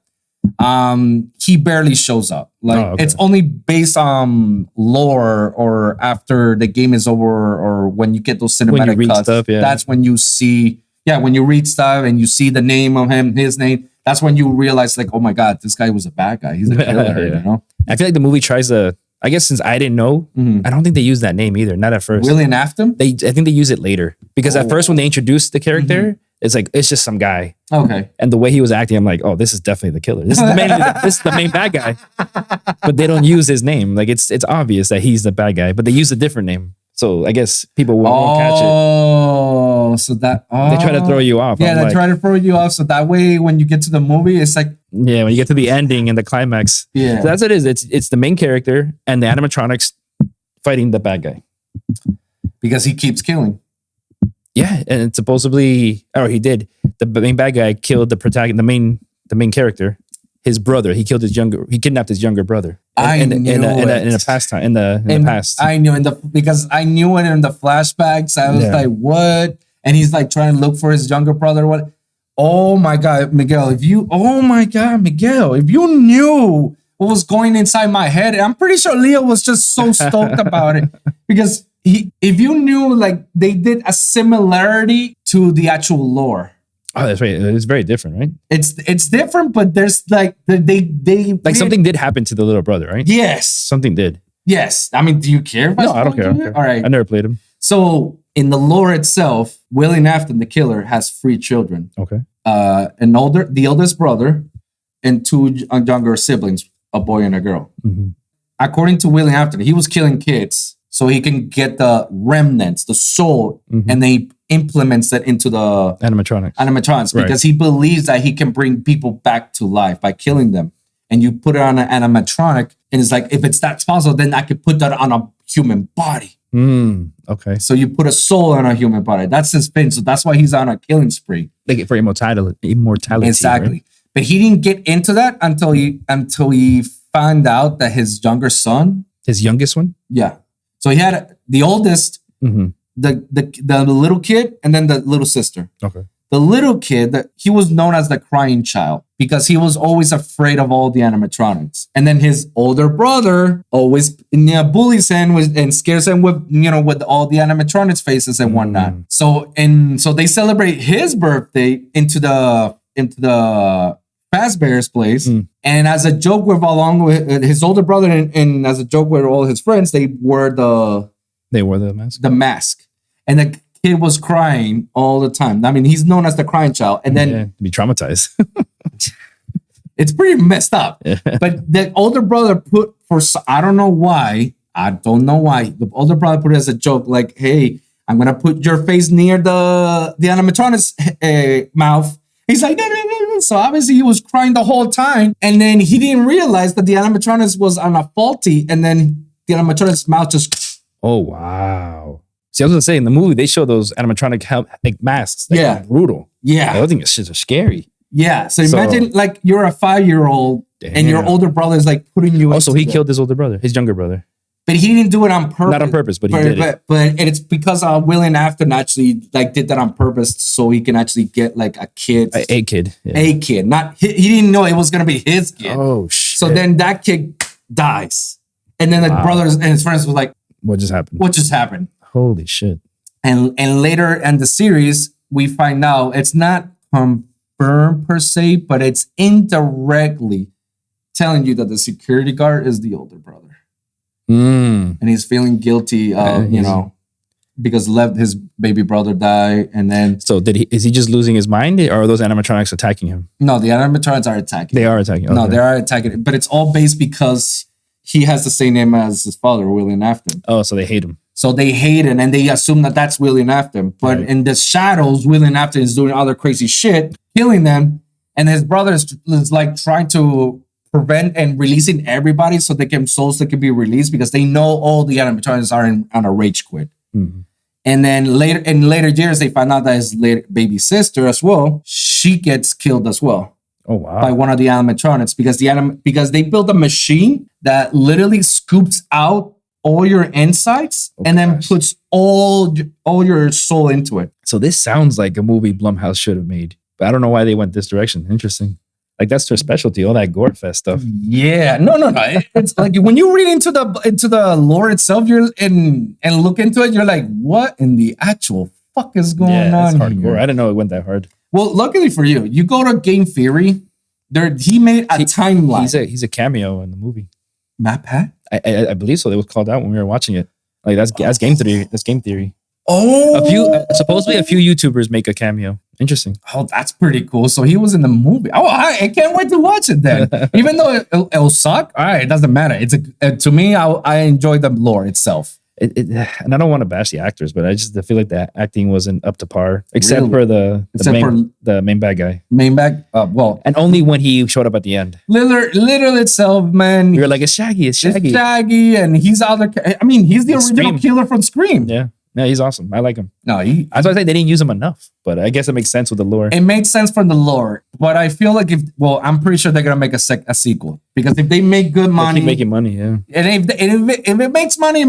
He barely shows up. Like Oh, okay. it's only based on lore or after the game is over or when you get those When you cinematic read cuts. stuff, yeah. That's when you see, when you read stuff and you see the name of him, his name. That's when you realize, like, oh my god, this guy was a bad guy. He's a killer. Yeah. You know, I feel like the movie tries to. I guess since I didn't know, I don't think they use that name either. Not at first. William Afton. I think they use it later because at first when they introduced the character, it's like it's just some guy. Okay. And the way he was acting, I'm like, oh, this is definitely the killer. This is the main bad guy. But they don't use his name. Like it's obvious that he's the bad guy, but they use a different name. So I guess people won't catch it. Oh, so that They try to throw you off. Yeah, I'm they like, try to throw you off. So that way, when you get to the movie, it's like, yeah, when you get to the ending and the climax, yeah, so that's what it is. It's the main character and the animatronics fighting the bad guy. because he keeps killing. Yeah, and it's supposedly, or he did. The main bad guy killed the protagonist, the main character, his brother. He kidnapped his younger brother. In a pastime in the past. I knew because I knew it in the flashbacks. I was like, what? And he's like trying to look for his younger brother. What? Oh my god, Miguel! If you knew what was going inside my head, I'm pretty sure Leo was just so stoked about it because if you knew, like, they did a similarity to the actual lore. Oh, that's right. It's very different, right? It's different, but there's like they Like something did happen to the little brother, right? Yes, Something did. yes. I mean, do you care? If No, I don't care. All right. I never played him. So in the lore itself, William Afton, the killer, has 3 children. Okay. The eldest brother, and 2 younger siblings, a boy and a girl. Mm-hmm. According to William Afton, he was killing kids so he can get the remnants, the soul, and they implements it into the animatronics because he believes that he can bring people back to life by killing them. And you put it on an animatronic, and it's like, if it's that possible, then I could put that on a human body. Okay. So you put a soul on a human body. That's his thing. So that's why he's on a killing spree. Like for immortality. Exactly. Right? But he didn't get into that until he found out that his younger son, His youngest one? yeah. So he had the oldest, the little kid, and then the little sister. Okay. The little kid, he was known as the crying child because he was always afraid of all the animatronics. And then his older brother always bullies him and scares him with all the animatronics faces and whatnot. So they celebrate his birthday into the Fazbear's place. And as a joke along with his older brother and as a joke with all his friends, they wore the mask. The mask. And the kid was crying all the time. I mean, he's known as the crying child. And then to be traumatized. it's pretty messed up. But the older brother I don't know why. The older brother put it as a joke, like, hey, I'm going to put your face near the animatronic's mouth. He's like, no. So obviously he was crying the whole time. And then he didn't realize that the animatronics was on a faulty. And then the animatronic's mouth just... Oh, wow. See, I was going to say, in the movie, they show those animatronic masks. They're brutal. Yeah. I think shit are scary. Yeah. So imagine like you're a 5-year-old and your older brother is like putting you in. So he killed his older brother, his younger brother. But he didn't do it on purpose. Not on purpose, but he did it. But it's because William Afton actually like did that on purpose so he can actually get like a kid. A kid. Yeah. A kid. He didn't know it was going to be his kid. Oh, shit. So then that kid dies. And then the brothers and his friends was like, what just happened? Holy shit. And later in the series, we find out it's not confirmed per se, but it's indirectly telling you that the security guard is the older brother. And he's feeling guilty of, because his baby brother die. And then... So is he just losing his mind, or are those animatronics attacking him? No, the animatronics are attacking. They are attacking. Okay. No, they are attacking. But it's all based because he has the same name as his father, William Afton. Oh, so they hate him. So they hate him and they assume that that's William Afton. But in the shadows, William Afton is doing other crazy shit, killing them. And his brother is like trying to prevent and releasing everybody so souls that can be released because they know all the animatronics are on a rage quit. And then later years, they find out that his baby sister as well, she gets killed as well. Oh, wow. By one of the animatronics because they built a machine that literally scoops out all your insights and then puts all your soul into it. So this sounds like a movie Blumhouse should have made, but I don't know why they went this direction. Interesting. Like that's their specialty, all that gore fest stuff. Yeah, no. It's like when you read into the lore itself, and look into it, you're like, what in the actual fuck is going on hardcore. here? I didn't know it went that hard. Well, luckily for you, you go to Game Theory. He made a timeline. He's a cameo in the movie. Matt Pat? I believe so. It was called out when we were watching it. Like that's game theory. That's game theory. Oh, Supposedly a few YouTubers make a cameo. Interesting. Oh, that's pretty cool. So he was in the movie. Oh, I can't wait to watch it then. Even though it'll suck, all right, it doesn't matter. To me, I enjoy the lore itself. And I don't want to bash the actors, but I feel like the acting wasn't up to par, except for the main bad guy. And only when he showed up at the end. Little itself, man. You're like, it's Shaggy, It's Shaggy, and he's I mean, he's the original killer from Scream. Yeah, he's awesome. I like him. No, that's why I say they didn't use him enough, but I guess it makes sense with the lore. It makes sense from the lore, but I feel like I'm pretty sure they're gonna make a sequel, because if they make good money, keep making money, yeah. And if it makes money,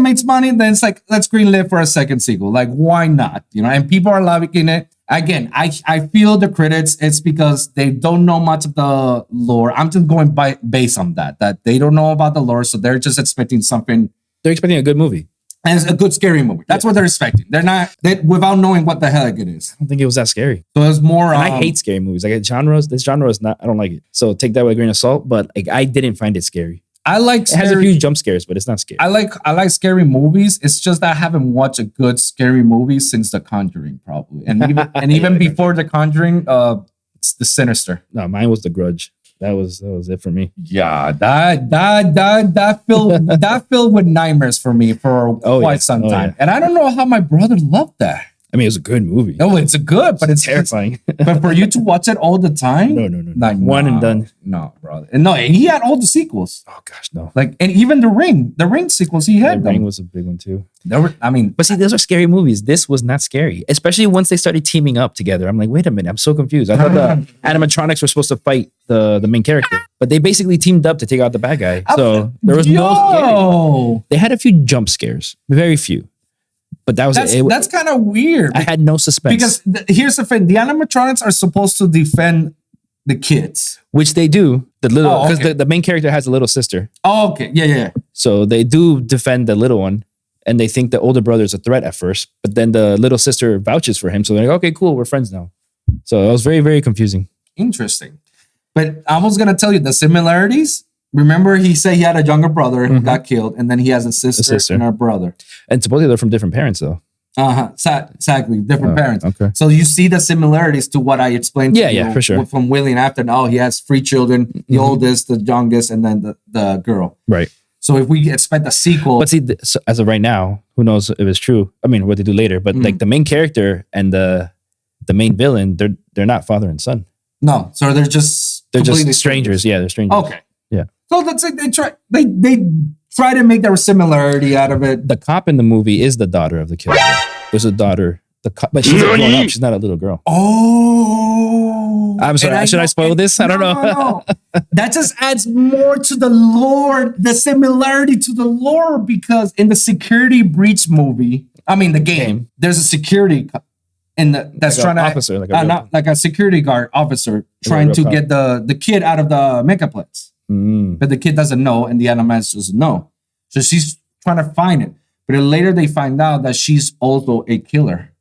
then it's like, let's greenlit for a second sequel. Like, why not? And people are liking it. Again, I feel the critics. It's because they don't know much of the lore. I'm just going based on that they don't know about the lore, so they're just expecting something. They're expecting a good movie. And it's a good scary movie. That's what they're expecting. They're not without knowing what the heck it is. I don't think it was that scary. So it's more. And I hate scary movies. Like this genre is not. I don't like it. So take that with a grain of salt. But like, I didn't find it scary. It has a few jump scares, but it's not scary. I like scary movies. It's just that I haven't watched a good scary movie since The Conjuring, probably, and even before The Conjuring, it's The Sinister. No, mine was The Grudge. That was it for me. Yeah, that filled with nightmares for me for quite some time, and I don't know how my brother loved that. I mean, it was a good movie. No, it's a good, but it's terrifying. But for you to watch it all the time, no. Like, one and done. No, brother. And no, and he had all the sequels. Oh gosh, no. Like, and even the Ring sequels he had. The Ring was a big one too. But see, those are scary movies. This was not scary, especially once they started teaming up together. I'm like, wait a minute, I'm so confused. I thought the animatronics were supposed to fight the main character, but they basically teamed up to take out the bad guy. So there was no scary. They had a few jump scares, very few. But that's kind of weird. I had no suspense. Because here's the thing. The animatronics are supposed to defend the kids. Which they do. Because the main character has a little sister. Oh, okay. Yeah. So they do defend the little one. And they think the older brother is a threat at first. But then the little sister vouches for him. So they're like, okay, cool. We're friends now. So it was very, very confusing. Interesting. But I was going to tell you the similarities. Remember, he said he had a younger brother who got killed, and then he has a sister and a brother. And supposedly they're from different parents, though. Exactly, different parents. Okay. So you see the similarities to what I explained to you. Yeah, for sure. From Willie and after. He has 3 children, the oldest, the youngest, and then the girl. Right. So if we expect a sequel. But see, as of right now, who knows if it's true? I mean, what they do later. But like the main character and the main villain, they're not father and son. No, so they're just strangers. Yeah, they're strangers. Okay. Yeah. So let's say they try to make their similarity out of it. The cop in the movie is the daughter of the killer. There's a daughter, but she's a grown up. She's not a little girl. Oh, I'm sorry. Should I spoil this? I don't know. No. That just adds more to the lore, the similarity to the lore, because in the security breach movie, the game, there's a security that's like trying officer, like a security guard officer trying to get the kid out of the megaplex. But the kid doesn't know, and the animatronic doesn't know. So she's trying to find it. But then later they find out that she's also a killer.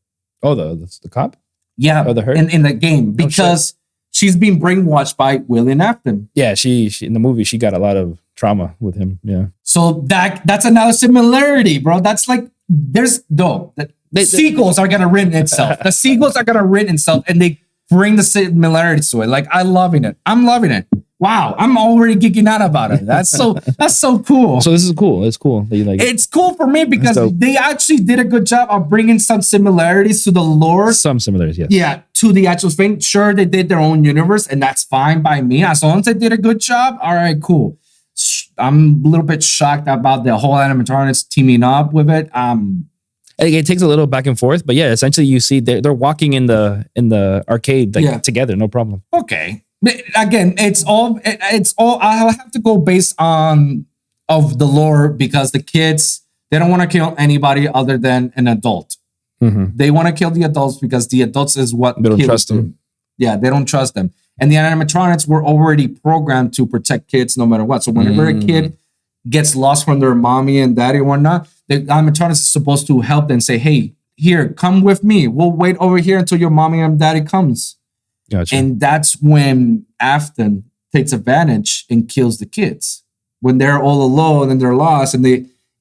Oh, the cop? Yeah, in the game, because she's being brainwashed by William Afton. Yeah, she in the movie she got a lot of trauma with him. Yeah. So that's another similarity, bro. That's like the sequels are gonna written itself. The sequels are gonna written itself, and they bring the similarities to it. Like, I'm loving it. Wow, I'm already geeking out about it. That's so cool. So this is cool. It's cool that you like it. It's cool for me because they actually did a good job of bringing some similarities to the lore. Some similarities, yes. Yeah, to the actual thing. Sure, they did their own universe, and that's fine by me. As long as they did a good job, all right, cool. I'm a little bit shocked about the whole animatronics teaming up with it. It takes a little back and forth, but yeah, essentially you see they're walking in the arcade together, no problem. Okay. Again, it's all I'll have to go based on of the lore, because the kids they don't want to kill anybody other than an adult. They want to kill the adults because the adults is what They don't trust them. Yeah, they don't trust them. And the animatronics were already programmed to protect kids no matter what. So whenever a kid gets lost from their mommy and daddy and whatnot, the animatronics is supposed to help them say, hey, here, come with me. We'll wait over here until your mommy and daddy comes. Gotcha. And that's when Afton takes advantage and kills the kids. When they're all alone and they're lost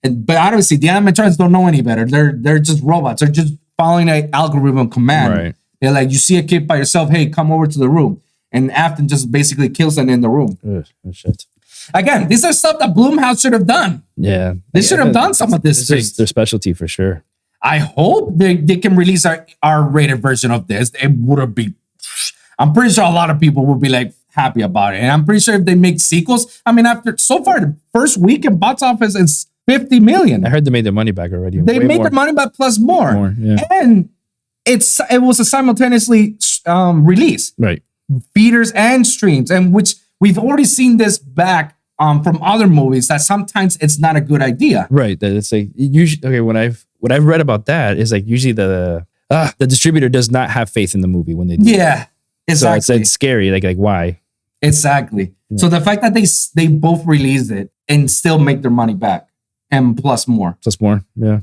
but obviously the animatronics don't know any better. They're just robots. They're just following an algorithm command. Right. They're like, you see a kid by yourself, hey, come over to the room. And Afton just basically kills them in the room. Ugh, shit. Again, these are stuff that Blumhouse should have done. Yeah. They should have done some of this. This is their specialty for sure. I hope they can release our R-rated version of this. It would have been, I'm pretty sure a lot of people will be like happy about it. And I'm pretty sure if they make sequels, I mean, after so far, the first week in box office is 50 million. I heard they made their money back already. They made their money back plus more. Yeah. And it was a simultaneously release. Right. Feeders and streams, and which we've already seen this back from other movies that sometimes it's not a good idea. Right. That it's like usually okay. What I've read about that is like usually the distributor does not have faith in the movie when they do Yeah, exactly. So it's scary. Like why? Exactly. Yeah. So the fact that they both release it and still make their money back and plus more. Yeah.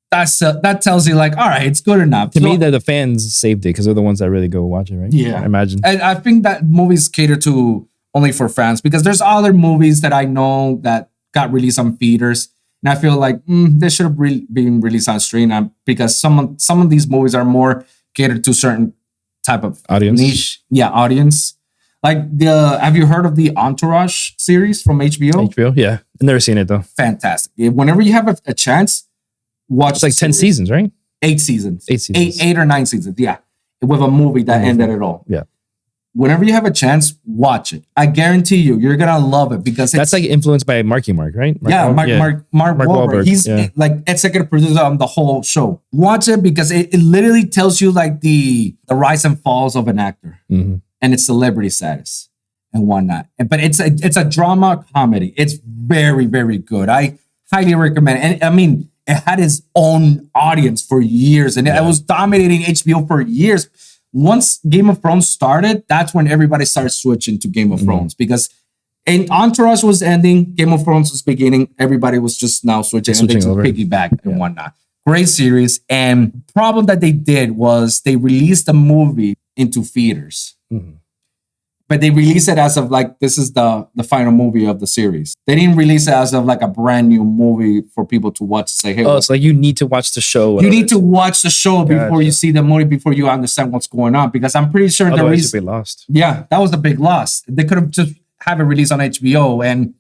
That tells you like, all right, it's good enough. To me, the fans saved it because they're the ones that really go watch it, right? Yeah, I imagine. And I think that movies cater to only for fans because there's other movies that I know that got released on feeders, and I feel like they should have been released on stream because some of these movies are more catered to certain type of audience niche, audience. Like have you heard of the Entourage series from HBO? HBO, yeah, I've never seen it though. Fantastic. Whenever you have a chance. Watch. It's like 10 seasons, right? 8 seasons. 8 seasons. 8 or 9 seasons. Yeah. With a movie that ended it all. Yeah. Whenever you have a chance, watch it. I guarantee you're gonna love it because that's like influenced by Marky Mark, right? Mark Wahlberg. He's like executive producer on the whole show. Watch it because it literally tells you like the rise and falls of an actor and its celebrity status and whatnot. But it's a drama comedy. It's very, very good. I highly recommend it. And I mean, it had its own audience for years, and it was dominating HBO for years. Once Game of Thrones started, that's when everybody started switching to Game of Thrones because Entourage was ending, Game of Thrones was beginning. Everybody was just now switching to piggyback and whatnot. Great series. And problem that they did was they released the movie into theaters. But they released it as of like, this is the final movie of the series. They didn't release it as of like a brand new movie for people to watch. Say, hey, it's like you need to watch the show. You need to watch the show before you see the movie, before you understand what's going on. Because I'm pretty sure the reason you'll be lost. Yeah, that was the big loss. They could have just have it released on HBO and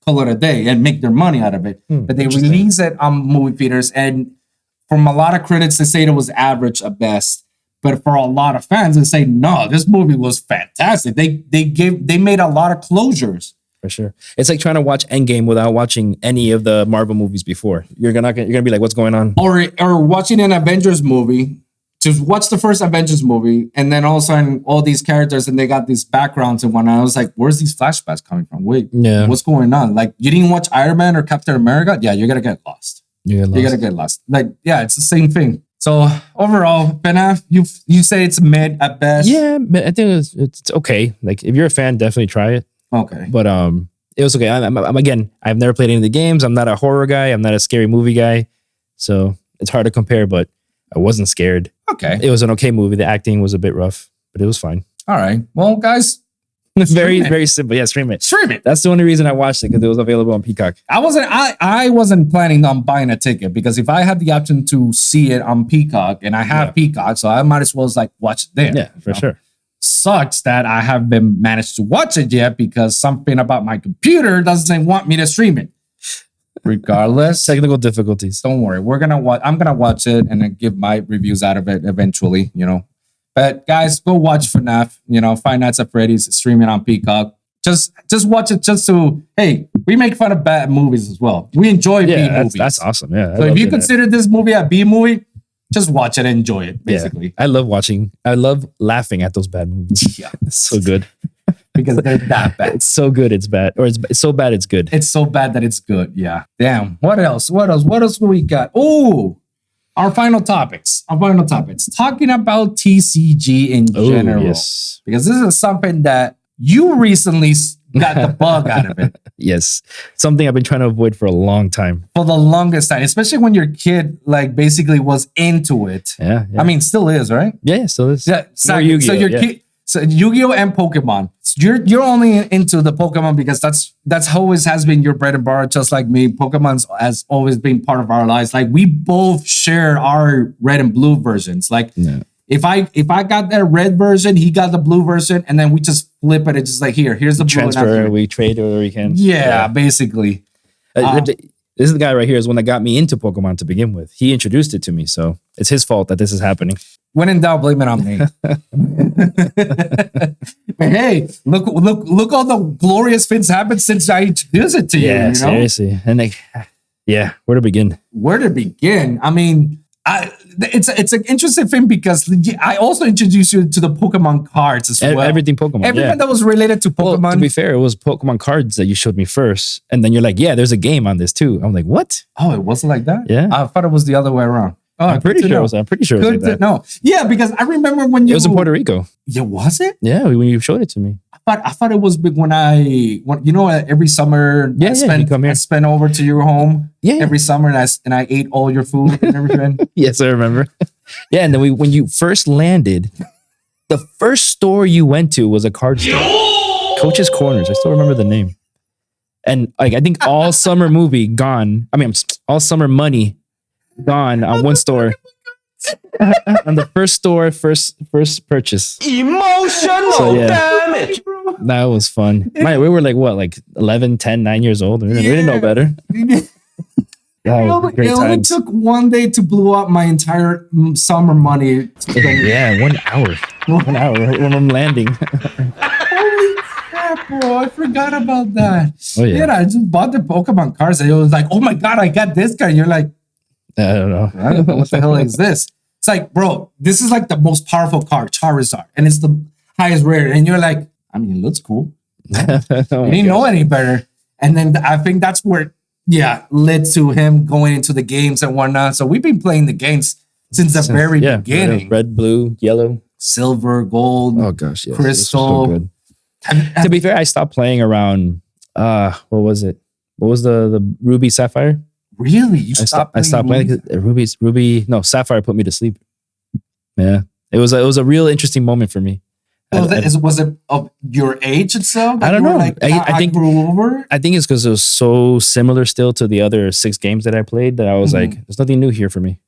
call it a day and make their money out of it. But they released it on movie theaters, and from a lot of critics, they say it was average at best. But for a lot of fans, they say, no, this movie was fantastic. They made a lot of closures. For sure. It's like trying to watch Endgame without watching any of the Marvel movies before. You're gonna be like, what's going on? Or watching an Avengers movie. Just watch the first Avengers movie, and then all of a sudden, all these characters and they got these backgrounds and whatnot. I was like, where's these flashbacks coming from? Wait, what's going on? Like, you didn't watch Iron Man or Captain America? Yeah, you're gonna get lost. You're gonna get lost. Like, yeah, it's the same thing. So overall, FNAF, you say it's mid at best. Yeah, I think it's okay. Like if you're a fan, definitely try it. Okay, but it was okay. I'm again, I've never played any of the games. I'm not a horror guy. I'm not a scary movie guy, so it's hard to compare. But I wasn't scared. Okay, it was an okay movie. The acting was a bit rough, but it was fine. All right, well, guys. Very simple. Yeah, stream it. That's the only reason I watched it, because it was available on Peacock. I wasn't planning on buying a ticket, because if I had the option to see it on Peacock, and I have Peacock, so I might as well like watch it there. Yeah, for sure. Sucks that I haven't managed to watch it yet because something about my computer doesn't want me to stream it. Regardless, technical difficulties. Don't worry. I'm gonna watch it and then give my reviews out of it eventually. But guys, go watch FNAF. Five Nights at Freddy's streaming on Peacock. Just watch it just to, hey, we make fun of bad movies as well. We enjoy B movies. That's awesome. Yeah. So if you consider this movie a B movie, just watch it and enjoy it, basically. Yeah. I love laughing at those bad movies. Yeah. It's so good. because they're that bad. It's so good, it's bad, or it's so bad, it's good. It's so bad that it's good. Yeah. Damn. What else? What else do we got? Oh, our final topics. Talking about TCG in general. Yes. Because this is something that you recently got the bug out of it. Yes. Something I've been trying to avoid for a long time. For the longest time, especially when your kid like basically was into it. Yeah. I mean, still is, right? Yeah, still is. Yeah. More Yu-Gi-Oh, So your yeah. kid, so Yu-Gi-Oh and Pokemon. You're only into the Pokemon because that's always has been your bread and butter, just like me. Pokemon's has always been part of our lives. Like we both share our red and blue versions. Like if I got that red version, he got the blue version, and then we just flip it. It's just like here's the blue. Transfer, we trade where we can. Yeah, basically. This is the guy right here is one that got me into Pokemon to begin with. He introduced it to me, so it's his fault that this is happening. When in doubt, blame it on me. But hey, look all the glorious things happened since I introduced it to you. Yeah, You know? seriously. And like, yeah, where to begin? Where to begin? I mean, it's an interesting thing because I also introduced you to the Pokemon cards as well. Everything Pokemon. Everything that was related to Pokemon. Well, to be fair, it was Pokemon cards that you showed me first. And then you're like, yeah, there's a game on this too. I'm like, what? Oh, it wasn't like that? Yeah. I thought it was the other way around. Oh, I'm pretty sure it was like that. No. Yeah, because I remember when you... It was in Puerto Rico. Yeah, was it? Yeah, when you showed it to me. I thought it was big when you know, every summer you come here. I spent over to your home every summer and I ate all your food and everything. Yes, I remember. Yeah, and then when you first landed, the first store you went to was a card store. Coach's Corners. I still remember the name. And like I think all summer movie gone. I mean, all summer money gone on one store. On the first store, first purchase. Emotional damage. That was fun. We were like what, like 11, 10, 9 years old. We didn't know better. It only took one day to blow up my entire summer money. Yeah, 1 hour. 1 hour when I'm landing. Holy crap, bro. I forgot about that. Oh, yeah. I just bought the Pokemon cards and it was like, oh my God, I got this guy. You're like, I don't know. What the hell is this? It's like, bro, this is like the most powerful card, Charizard, and it's the highest rare. And you're like, I mean, it looks cool. Oh you didn't know any better. And then I think that's where, led to him going into the games and whatnot. So we've been playing the games since the very beginning. Red, blue, yellow, silver, gold. Oh gosh, yes. Crystal. So good. To be fair, I stopped playing around. What was it? What was the Ruby Sapphire? Really? You I stopped playing. Sapphire put me to sleep. Yeah, it was a real interesting moment for me. Was it of your age itself? I don't know. Like, I think grew over. I think it's because it was so similar still to the other 6 games that I played that I was like, there's nothing new here for me.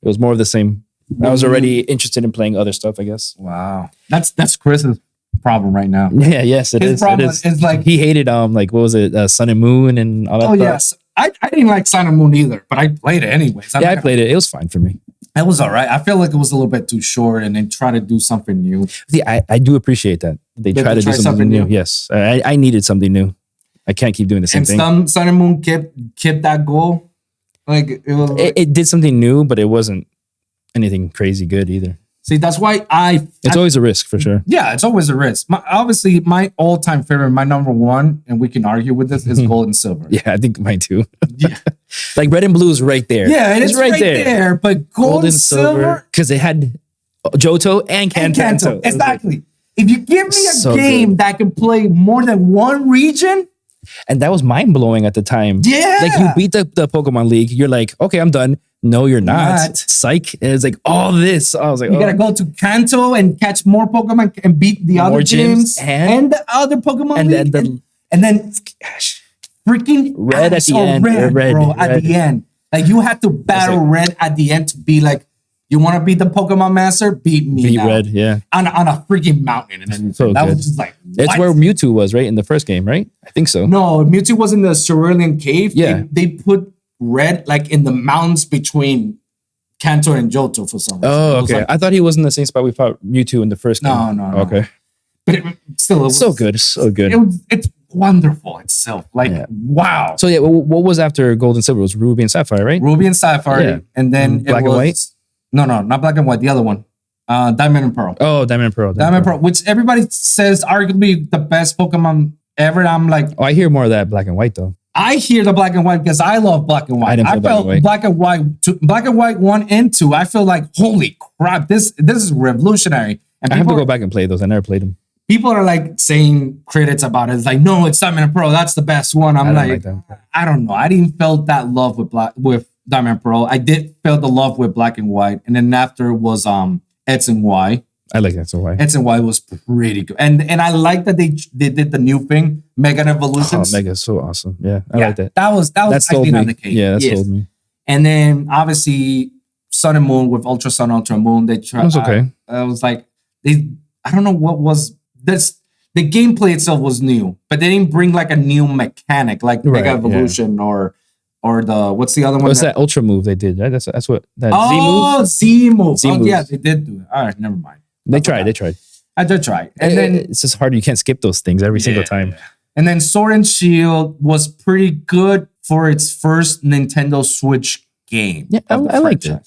It was more of the same. I was already interested in playing other stuff, I guess. Wow, that's Chris's problem right now. Yeah, yes, it is. Problem is like he hated what was it, Sun and Moon and all that. Oh yes, I didn't like Sun and Moon either, but I played it anyways. I played it. It was fine for me. It was all right. I feel like it was a little bit too short, and then try to do something new. See, I do appreciate that they try to do something new. Yes, I needed something new. I can't keep doing the same thing. And Sun and Moon kept that goal. Like it was. It did something new, but it wasn't anything crazy good either. See, that's why It's always a risk for sure. Yeah, it's always a risk. Obviously, my all-time favorite, my number one, and we can argue with this, is gold and silver. Yeah, I think mine too. Yeah. Like red and blue is right there. Yeah, it's right there. But gold and silver, because they had Johto and Kanto. Exactly. If you give me a game that can play more than one region. And that was mind blowing at the time. Yeah. Like you beat the Pokemon League. You're like, okay, I'm done. No, you're not. Psych. And it's like all this. I was like, you gotta go to Kanto and catch more Pokemon and beat the other gyms and the other Pokemon League. And then freaking red at the end. Red, bro, at the end. Like you had to battle red at the end to be like, you want to beat the Pokemon Master? Beat me. Beat red, yeah. On a freaking mountain. And so that good. was just like, it's where Mewtwo was, right? In the first game, right? I think so. No, Mewtwo was in the Cerulean Cave. Yeah. They put red like in the mountains between Kanto and Johto for some reason. Oh, okay. I thought he was in the same spot we fought Mewtwo in the first game. No. Okay. But it was so good. So good. It's wonderful itself. Like, wow. So yeah, what was after Gold and Silver? It was Ruby and Sapphire, right? Ruby and Sapphire. Yeah. And then Black and White? No, not Black and White. The other one. Diamond and Pearl. Oh, Diamond and Pearl. Diamond and Pearl, which everybody says arguably the best Pokemon ever. I'm like, Oh, I hear more of that black and white though. I hear the black and white because I love black and white. I didn't play Black and White 1 and 2. I feel like, holy crap, this is revolutionary. And I have to go back and play those. I never played them. people are like saying critics about it. It's like, no, it's Diamond and Pearl. That's the best one. I'm like I don't know. I didn't feel that love with Diamond and Pearl. I did feel the love with Black and White. And then after was X and Y. I like X and Y. X and Y was pretty good. And I like that they did the new thing, Mega Evolutions. Oh, Mega is so awesome. Yeah, I like that. That was icing on the cake. Yeah, that sold me. And then obviously Sun and Moon with Ultra Sun, Ultra Moon. They tried. It was okay. I was like, I don't know what was this. The gameplay itself was new, but they didn't bring like a new mechanic like Mega Evolution or the what's the other one? What's that Ultra move they did? Right? That's what that Z move. Oh yeah, they did do it. All right, never mind. They tried. I did try. And then it's just hard. You can't skip those things every single time. And then Sword and Shield was pretty good for its first Nintendo Switch game. Yeah, I liked it.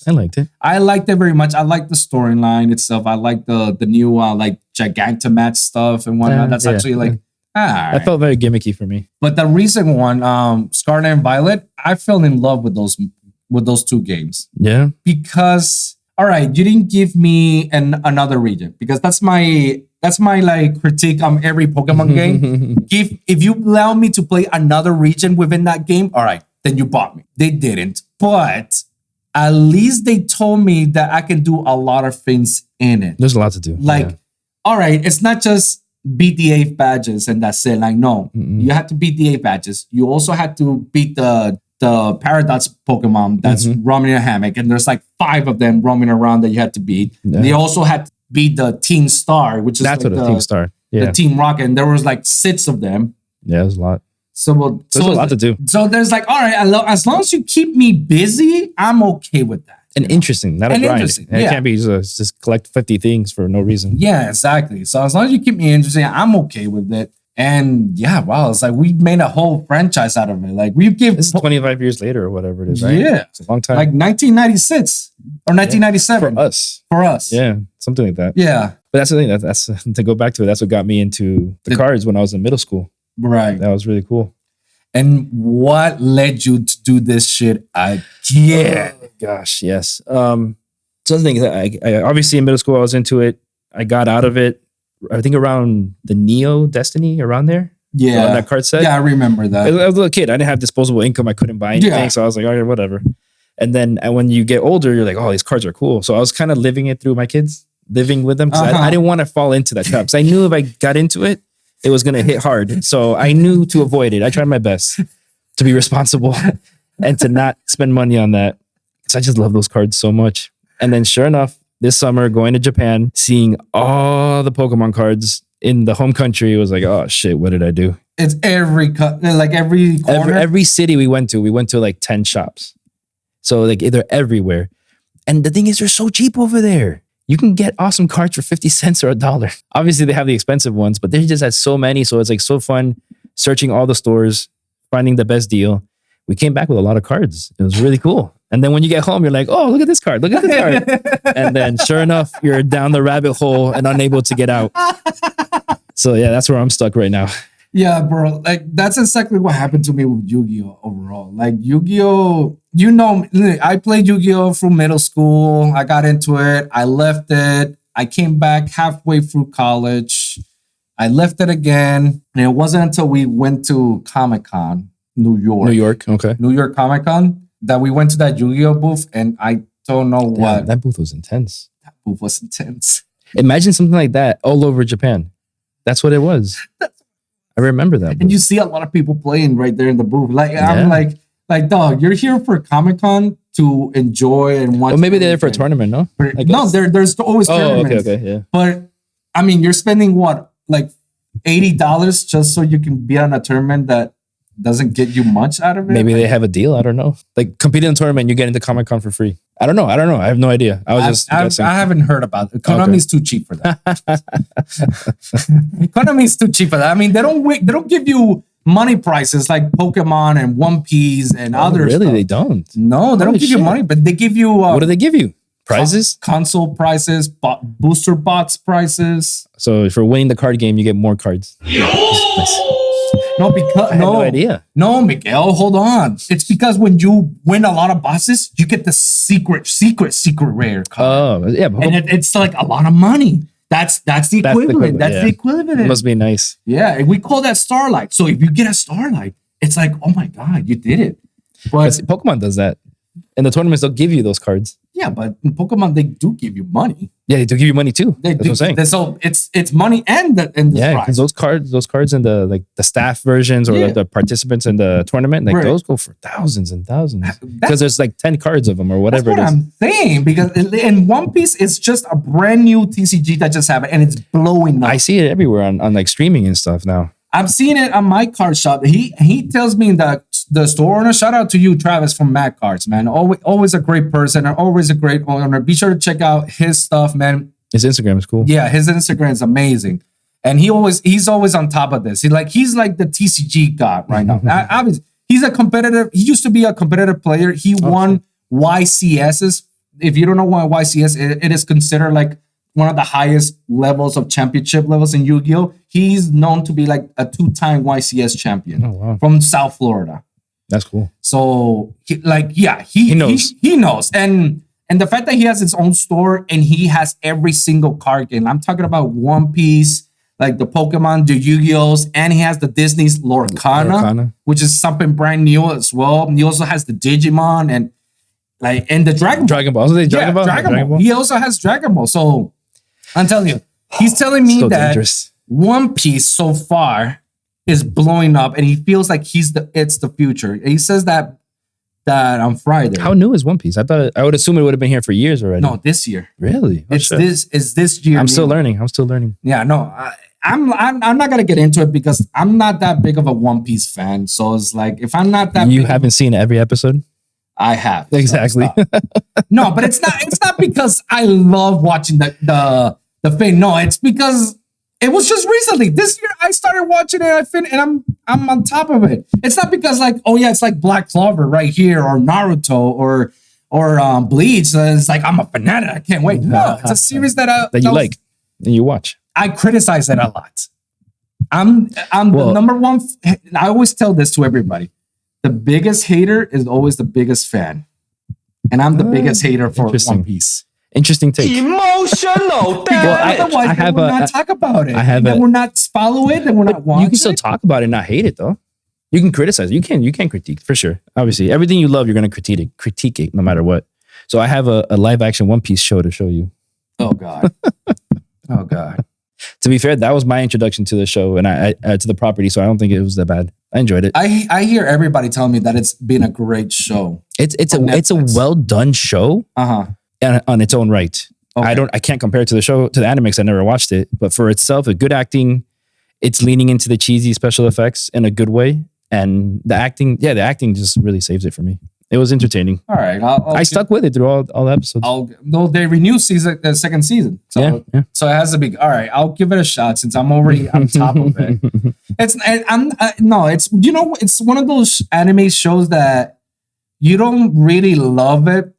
I liked it very much. I liked the storyline itself. I liked the new like Gigantamax stuff and whatnot. That's actually like that felt very gimmicky for me. But the recent one, Scarlet and Violet, I fell in love with those two games. Yeah. Because all right, you didn't give me another region because that's my like critique on every Pokemon game. If you allow me to play another region within that game, all right, then you bought me. They didn't, but at least they told me that I can do a lot of things in it. There's a lot to do. Like, all right, it's not just beat the 8 badges and that's it. Like, no, you have to beat the 8 badges. You also had to beat the Paradox Pokemon that's roaming in a hammock, and there's like 5 of them roaming around that you had to beat. Yeah. They also had to beat the Team Star, which is that's like what the Team Star, the Team Rocket, and there was like 6 of them. Yeah, there's a lot. So there's a lot to do. So there's like, all right, as long as you keep me busy, I'm okay with that. And interesting, not a grind. It can't be just collect 50 things for no reason. Yeah, exactly. So as long as you keep me interested, I'm okay with it. And yeah, wow, it's like we made a whole franchise out of it. Like we give this is 25 years later or whatever it is, right? Yeah, it's a long time. Like 1996 or 1997 for us. Yeah, something like that. Yeah, but that's the thing. That's to go back to it. That's what got me into the cards when I was in middle school. Right, that was really cool. And what led you to do this shit again? Oh, gosh, yes. So the thing is, I obviously in middle school I was into it. I got out of it. I think around the Neo Destiny, around there. Yeah. That card set. Yeah, I remember that. I was a little kid. I didn't have disposable income. I couldn't buy anything. So I was like, all right, whatever. And then when you get older, you're like, oh, these cards are cool. So I was kind of living it through my kids, living with them. Because I didn't want to fall into that trap. Because I knew if I got into it, it was going to hit hard. So I knew to avoid it. I tried my best to be responsible and to not spend money on that. Because I just love those cards so much. And then sure enough, this summer, going to Japan, seeing all the Pokemon cards in the home country, it was like, oh shit, what did I do? It's every corner. Every city we went to like 10 shops. So like they're everywhere. And the thing is, they're so cheap over there. You can get awesome cards for 50 cents or $1. Obviously, they have the expensive ones, but they just had so many. So it's like so fun searching all the stores, finding the best deal. We came back with a lot of cards. It was really cool. And then when you get home, you're like, oh, look at this card. Look at this card. And then sure enough, you're down the rabbit hole and unable to get out. So yeah, that's where I'm stuck right now. Yeah, bro. Like that's exactly what happened to me with Yu-Gi-Oh! Overall. Like Yu-Gi-Oh! You know, I played Yu-Gi-Oh! From middle school. I got into it. I left it. I came back halfway through college. I left it again. And it wasn't until we went to Comic-Con, New York. Okay. New York Comic-Con. That we went to that Yu-Gi-Oh! Booth, and I don't know what. That booth was intense. That booth was intense. Imagine something like that all over Japan. That's what it was. I remember that booth. And you see a lot of people playing right there in the booth. Like I'm like, dog, you're here for Comic-Con to enjoy and watch. Well, maybe they're there for a tournament, no? No, there's always tournaments. Okay, yeah. But I mean, you're spending what, like $80 just so you can be on a tournament that doesn't get you much out of it. Maybe they have a deal. I don't know. Like compete in a tournament, you get into Comic-Con for free. I don't know. I have no idea. I haven't heard about it. Konami is too cheap for that. Konami is too cheap for that. I mean, they don't give you money prices like Pokemon and One Piece and other really? stuff. They don't. No, they don't give you money, but they give you. What do they give you? Prizes? console prices, booster box prices. So for winning the card game, you get more cards. Nice. No, because I had no idea. No, Miguel, hold on. It's because when you win a lot of bosses, you get the secret rare card. Oh, yeah. And it's like a lot of money. That's the equivalent. That's yeah. the equivalent. It must be nice. Yeah, and we call that Starlight. So if you get a Starlight, it's like, oh my God, you did it. But Pokemon does that. In the tournaments, they'll give you those cards. yeah, but in Pokemon, they do give you money. Yeah, they do give you money too. They That's what I'm saying. So it's money and the Yeah, prize. because those cards in the staff versions or Yeah. the participants in the tournament, like Right. those go for thousands and thousands. Because there's like 10 cards of them or That's whatever what it is. I'm saying, because in One Piece, it's just a brand new TCG that just happened and it's blowing up. I see it everywhere on like streaming and stuff now. I'm seeing it on my card shop. He tells me in the store owner. Shout out to you, Travis from Mad Cards, man. Always a great person and always a great owner. Be sure to check out his stuff, man. His Instagram is cool. Yeah, his Instagram is amazing, and he's always on top of this. He's like the TCG god right now. Obviously, he's a competitive. He used to be a competitive player. He won YCSs. If you don't know what YCS, it is considered like one of the highest levels of championship levels in Yu-Gi-Oh. He's known to be like a 2-time YCS champion from South Florida. That's cool. So he knows. He knows. And the fact that he has his own store and he has every single card game. I'm talking about One Piece, like the Pokemon, the Yu-Gi-Ohs, and he has the Disney's Lorcana, which is something brand new as well. And he also has the Digimon and the Dragon Ball. So they Dragon Ball? Dragon Ball. He also has Dragon Ball. So I'm telling you, he's telling me So that dangerous. One Piece so far is blowing up, and he feels like it's the future. He says that on Friday. How new is One Piece? I would assume it would have been here for years already. No, this year. Really? Oh, It's shit. this year. I'm still learning. Yeah, no, I'm not gonna get into it because I'm not that big of a One Piece fan. So it's like if I'm not that, You haven't seen every episode? I have Exactly. No, but it's not because I love watching the thing. No, it's because it was just recently. This year I started watching it. And I'm on top of it. It's not because like, oh yeah, it's like Black Clover right here or Naruto or Bleach. It's like I'm a fanatic. I can't wait. No, it's a series that you like and you watch. I criticize it a lot. I'm the number one. I always tell this to everybody. The biggest hater is always the biggest fan. And I'm the biggest hater for One Piece. Interesting take. Emotional Because otherwise, I have we're not talk about it. I have we're not follow it, and we're not watch You can still it. talk about it and not hate it though. You can criticize it. You can critique for sure. Obviously, everything you love, you're going to critique it no matter what. So I have a live action One Piece show to show you. Oh God. Oh God. To be fair, that was my introduction to the show and I to the property. So I don't think it was that bad. I enjoyed it. I hear everybody telling me that it's been a great show. It's a well done show on its own right. Okay. I can't compare it to the anime because I never watched it. But for itself, a good acting. It's leaning into the cheesy special effects in a good way, and the acting just really saves it for me. It was entertaining. All right. I stuck with it through all the episodes. They renew the second season. So, Yeah. So it has to be all right. I'll give it a shot since I'm already on top of it. It's one of those anime shows that you don't really love it,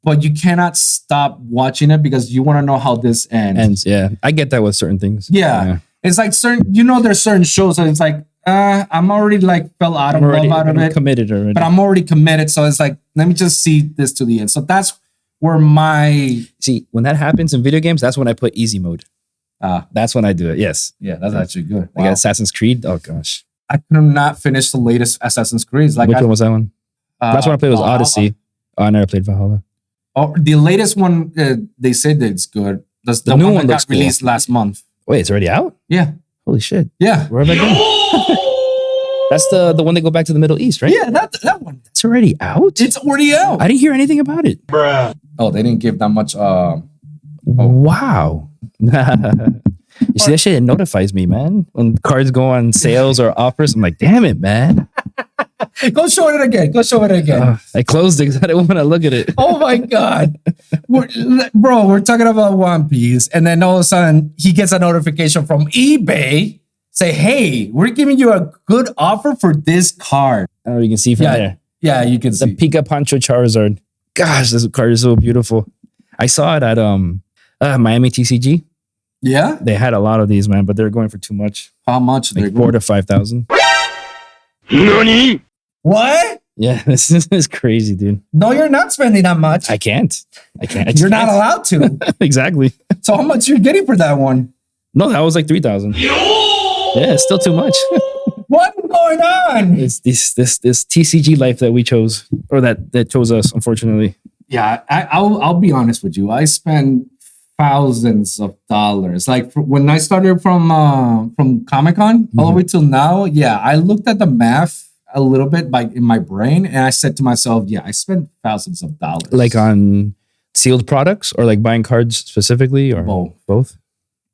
but you cannot stop watching it because you want to know how this ends. Yeah, I get that with certain things. Yeah. It's like there's certain shows that it's like, I'm already like fell out of love out of it. Committed already. But I'm already committed. So it's like, let me just see this to the end. So that's where when that happens in video games, that's when I put easy mode. That's when I do it. Yes. Yeah, that's actually good. Like Assassin's Creed. Oh gosh. I could not finish the latest Assassin's Creed. Like which one was that one? Last one I played was Odyssey. Oh, I never played Valhalla. Oh, the latest one, they said that it's good. The new one one that looks got released last month. Wait, it's already out? Yeah. Holy shit. Yeah. Where have I been? That's the one they go back to the Middle East, right? Yeah, that one. It's already out? It's already out. I didn't hear anything about it. Bruh. Oh, they didn't give that much. Wow. You see, that shit, it notifies me, man. When cards go on sales or offers, I'm like, damn it, man. Go show it again. I closed it because I didn't want to look at it. Oh my God. We're talking about One Piece. And then all of a sudden he gets a notification from eBay say, hey, we're giving you a good offer for this card. I don't know if you can see from there. Yeah, you can The see. Pika Pancho Charizard. Gosh, this card is so beautiful. I saw it at Miami TCG. Yeah. They had a lot of these, man, but they're going for too much. How much? Like 4,000 to 5,000. NANI? What? Yeah, this is crazy, dude. No, you're not spending that much. I can't. You're not allowed to. Exactly. So how much you're getting for that one? No, that was like 3,000. Yeah, it's still too much. What's going on? It's this TCG life that we chose, or that chose us, unfortunately. Yeah, I'll be honest with you. I spend thousands of dollars. Like when I started from Comic-Con all the way till now, yeah, I looked at the math a little bit in my brain, and I said to myself, yeah, I spent thousands of dollars. Like on sealed products, or like buying cards specifically, or both?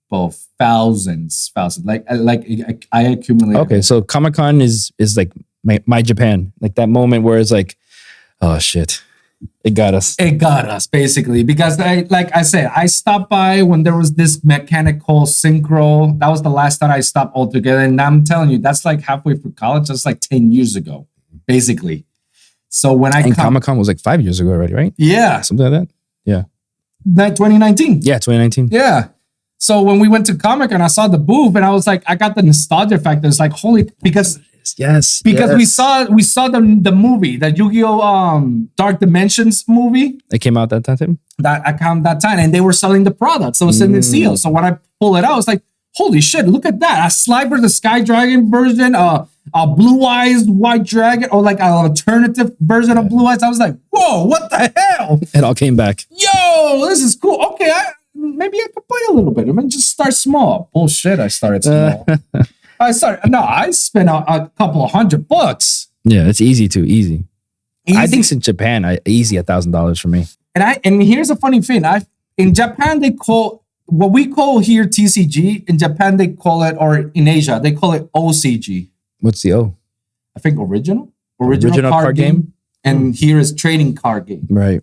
Both. Thousands. Like I accumulated. Okay, so Comic-Con is like my Japan, like that moment where it's like, oh shit, it got us. It got us, basically, because I said, I stopped by when there was this mechanical synchro. That was the last time I stopped altogether. And I'm telling you, that's like halfway through college. That's like 10 years ago, basically. So when Comic-Con was like 5 years ago already, right? Yeah. Something like that. Yeah. 2019. Yeah, 2019. Yeah. So when we went to Comic-Con, I saw the booth and I was like, I got the nostalgia factor. It's like, holy, because we saw the movie, the Yu-Gi-Oh! Dark Dimensions movie. It came out that time? That time, and they were selling the products. So it was in the seal. So when I pull it out, it's like, holy shit, look at that. A Slifer, the Sky Dragon version, a Blue Eyes White Dragon, or like an alternative version of Blue Eyes. I was like, whoa, what the hell? It all came back. Yo, this is cool. Okay, maybe I could play a little bit. I mean, just start small. Bullshit, I started small. I spent a couple of $100. Yeah, it's easy. I think in Japan, easy $1,000 for me. And here's a funny thing. In Japan, they call what we call here TCG. In Japan, they call it, or in Asia, they call it OCG. What's the O? I think original card game. And here is trading card game. Right.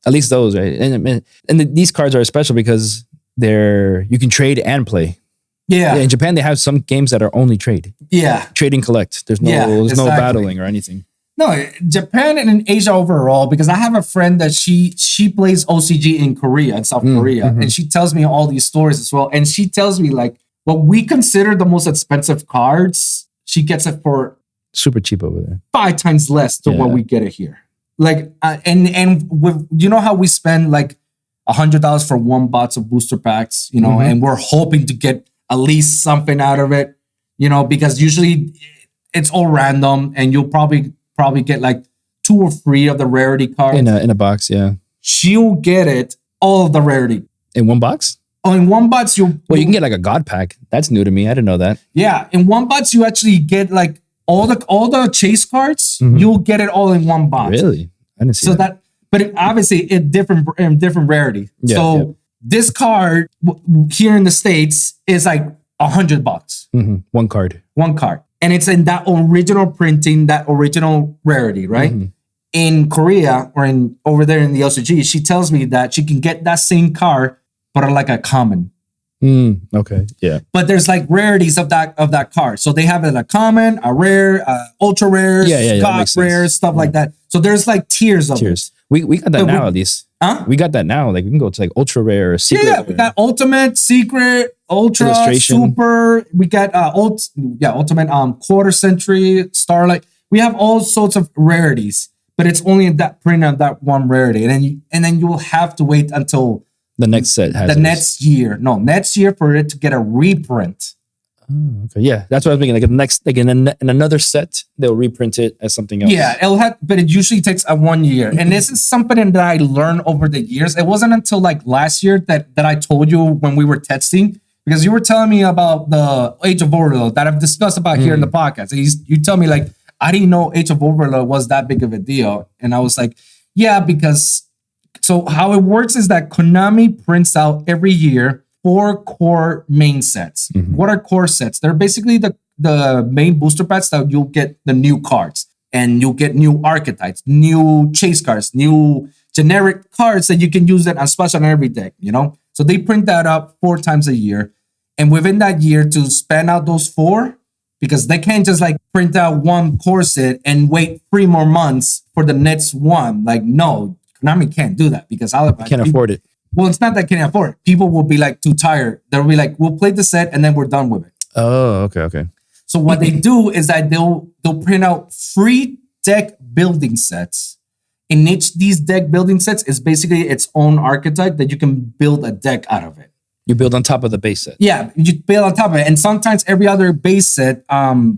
At least those, right? And these cards are special because you can trade and play. Yeah. In Japan, they have some games that are only trade. Yeah. Trade and collect. There's no battling or anything. No, Japan and in Asia overall, because I have a friend that she plays OCG in Korea, in South Korea, and she tells me all these stories as well. And she tells me like what we consider the most expensive cards, she gets it for super cheap over there. 5 times less than what we get it here. Like and with, you know how we spend like $100 for 1 box of booster packs, you know, and we're hoping to get at least something out of it, you know, because usually it's all random, and you'll probably get like 2 or 3 of the rarity cards in a box. Yeah, she'll get it all of the rarity in 1 box. Oh, in 1 box you can get like a god pack. That's new to me. I didn't know that. Yeah, in 1 box you actually get like all the chase cards. You'll get it all in 1 box. Really, I didn't see that. But obviously it's different rarity. Yeah, so this card here in the States is like $100. 1 card. 1 card. And it's in that original printing, that original rarity, right? In Korea or over there in the LCG, she tells me that she can get that same card, but like a common. Okay. Yeah. But there's like rarities of that card. So they have it a common, a rare, ultra rare, god rare, stuff like that. So there's like tiers of it. We got that now at least. Huh? We got that now. Like we can go to like ultra rare or secret. Yeah, we got ultimate, secret, ultra, super. We got ultimate, quarter century, starlight. We have all sorts of rarities, but it's only in that print of that one rarity, and then you will have to wait until the next set has next year for it to get a reprint. Oh, okay. Yeah, that's what I was thinking. Like in another set, they'll reprint it as something else. Yeah, but it usually takes 1 year. And this is something that I learned over the years. It wasn't until like last year that I told you when we were testing, because you were telling me about the Age of Overlord that I've discussed about here in the podcast. You tell me like, I didn't know Age of Overlord was that big of a deal. And I was like, yeah, because so how it works is that Konami prints out every year 4 core main sets. What are core sets? They're basically the main booster packs that you'll get the new cards, and you'll get new archetypes, new chase cards, new generic cards that you can use it as special on every deck, you know? So they print that up 4 times a year. And within that year, to span out those 4, because they can't just like print out 1 core set and wait 3 more months for the next one. Like, no, Konami can't do that because I can't afford it. Well, it's not that can't afford it. People will be like too tired. They'll be like, we'll play the set and then we're done with it. Oh, okay. So what they do is that they'll print out free deck building sets. In each these deck building sets is basically its own archetype that you can build a deck out of it. You build on top of the base set. Yeah, you build on top of it, and sometimes every other base set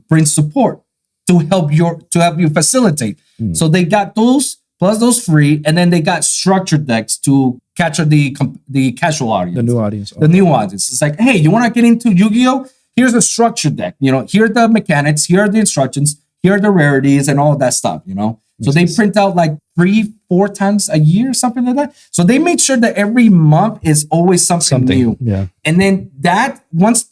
brings support to help you facilitate. So they got those plus those free, and then they got structured decks to capture the casual audience, The new audience. the new audience. It's like, hey, you want to get into Yu-Gi-Oh? Here's a structured deck. Here are the mechanics. Here are the instructions. Here are the rarities and all of that stuff. So they print out like 3-4 times a year, something like that. So they made sure that every month is always something new. Yeah. And then once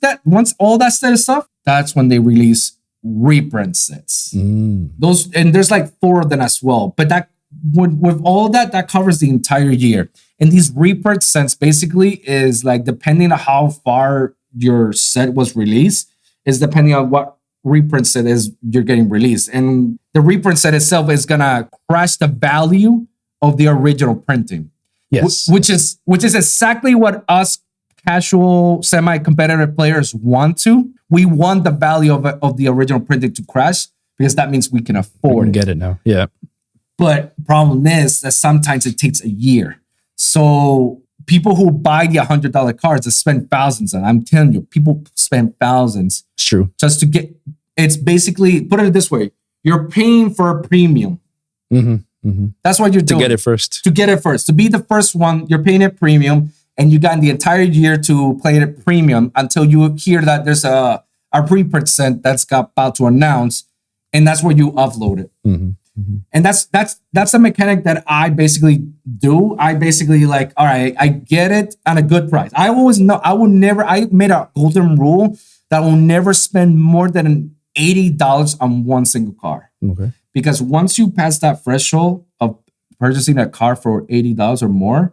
all that set of stuff, that's when they release reprint sets. Those, and there's like 4 of them as well. But that with all that covers the entire year. And these reprint sets basically is like depending on how far your set was released, is depending on what reprint set is you're getting released. And the reprint set itself is gonna crash the value of the original printing. Yes. Which is exactly what us casual semi-competitive players want to. We want the value of the original printing to crash because that means we can afford it. Get it now. Yeah. But the problem is that sometimes it takes a year. So people who buy the $100 cards that spend thousands, and I'm telling you, people spend thousands. It's true. Just to get, it's basically, put it this way, you're paying for a premium. That's what you're doing. To get it first. To get it first. To be the first one, you're paying it premium, and you got the entire year to play it at premium until you hear that there's a reprint set that's about to announce, and that's where you upload it. And that's a mechanic that I basically do. I basically like, all right, I get it at a good price. I always know I made a golden rule that I will never spend more than $80 on one single card. Okay. Because once you pass that threshold of purchasing a card for $80 or more,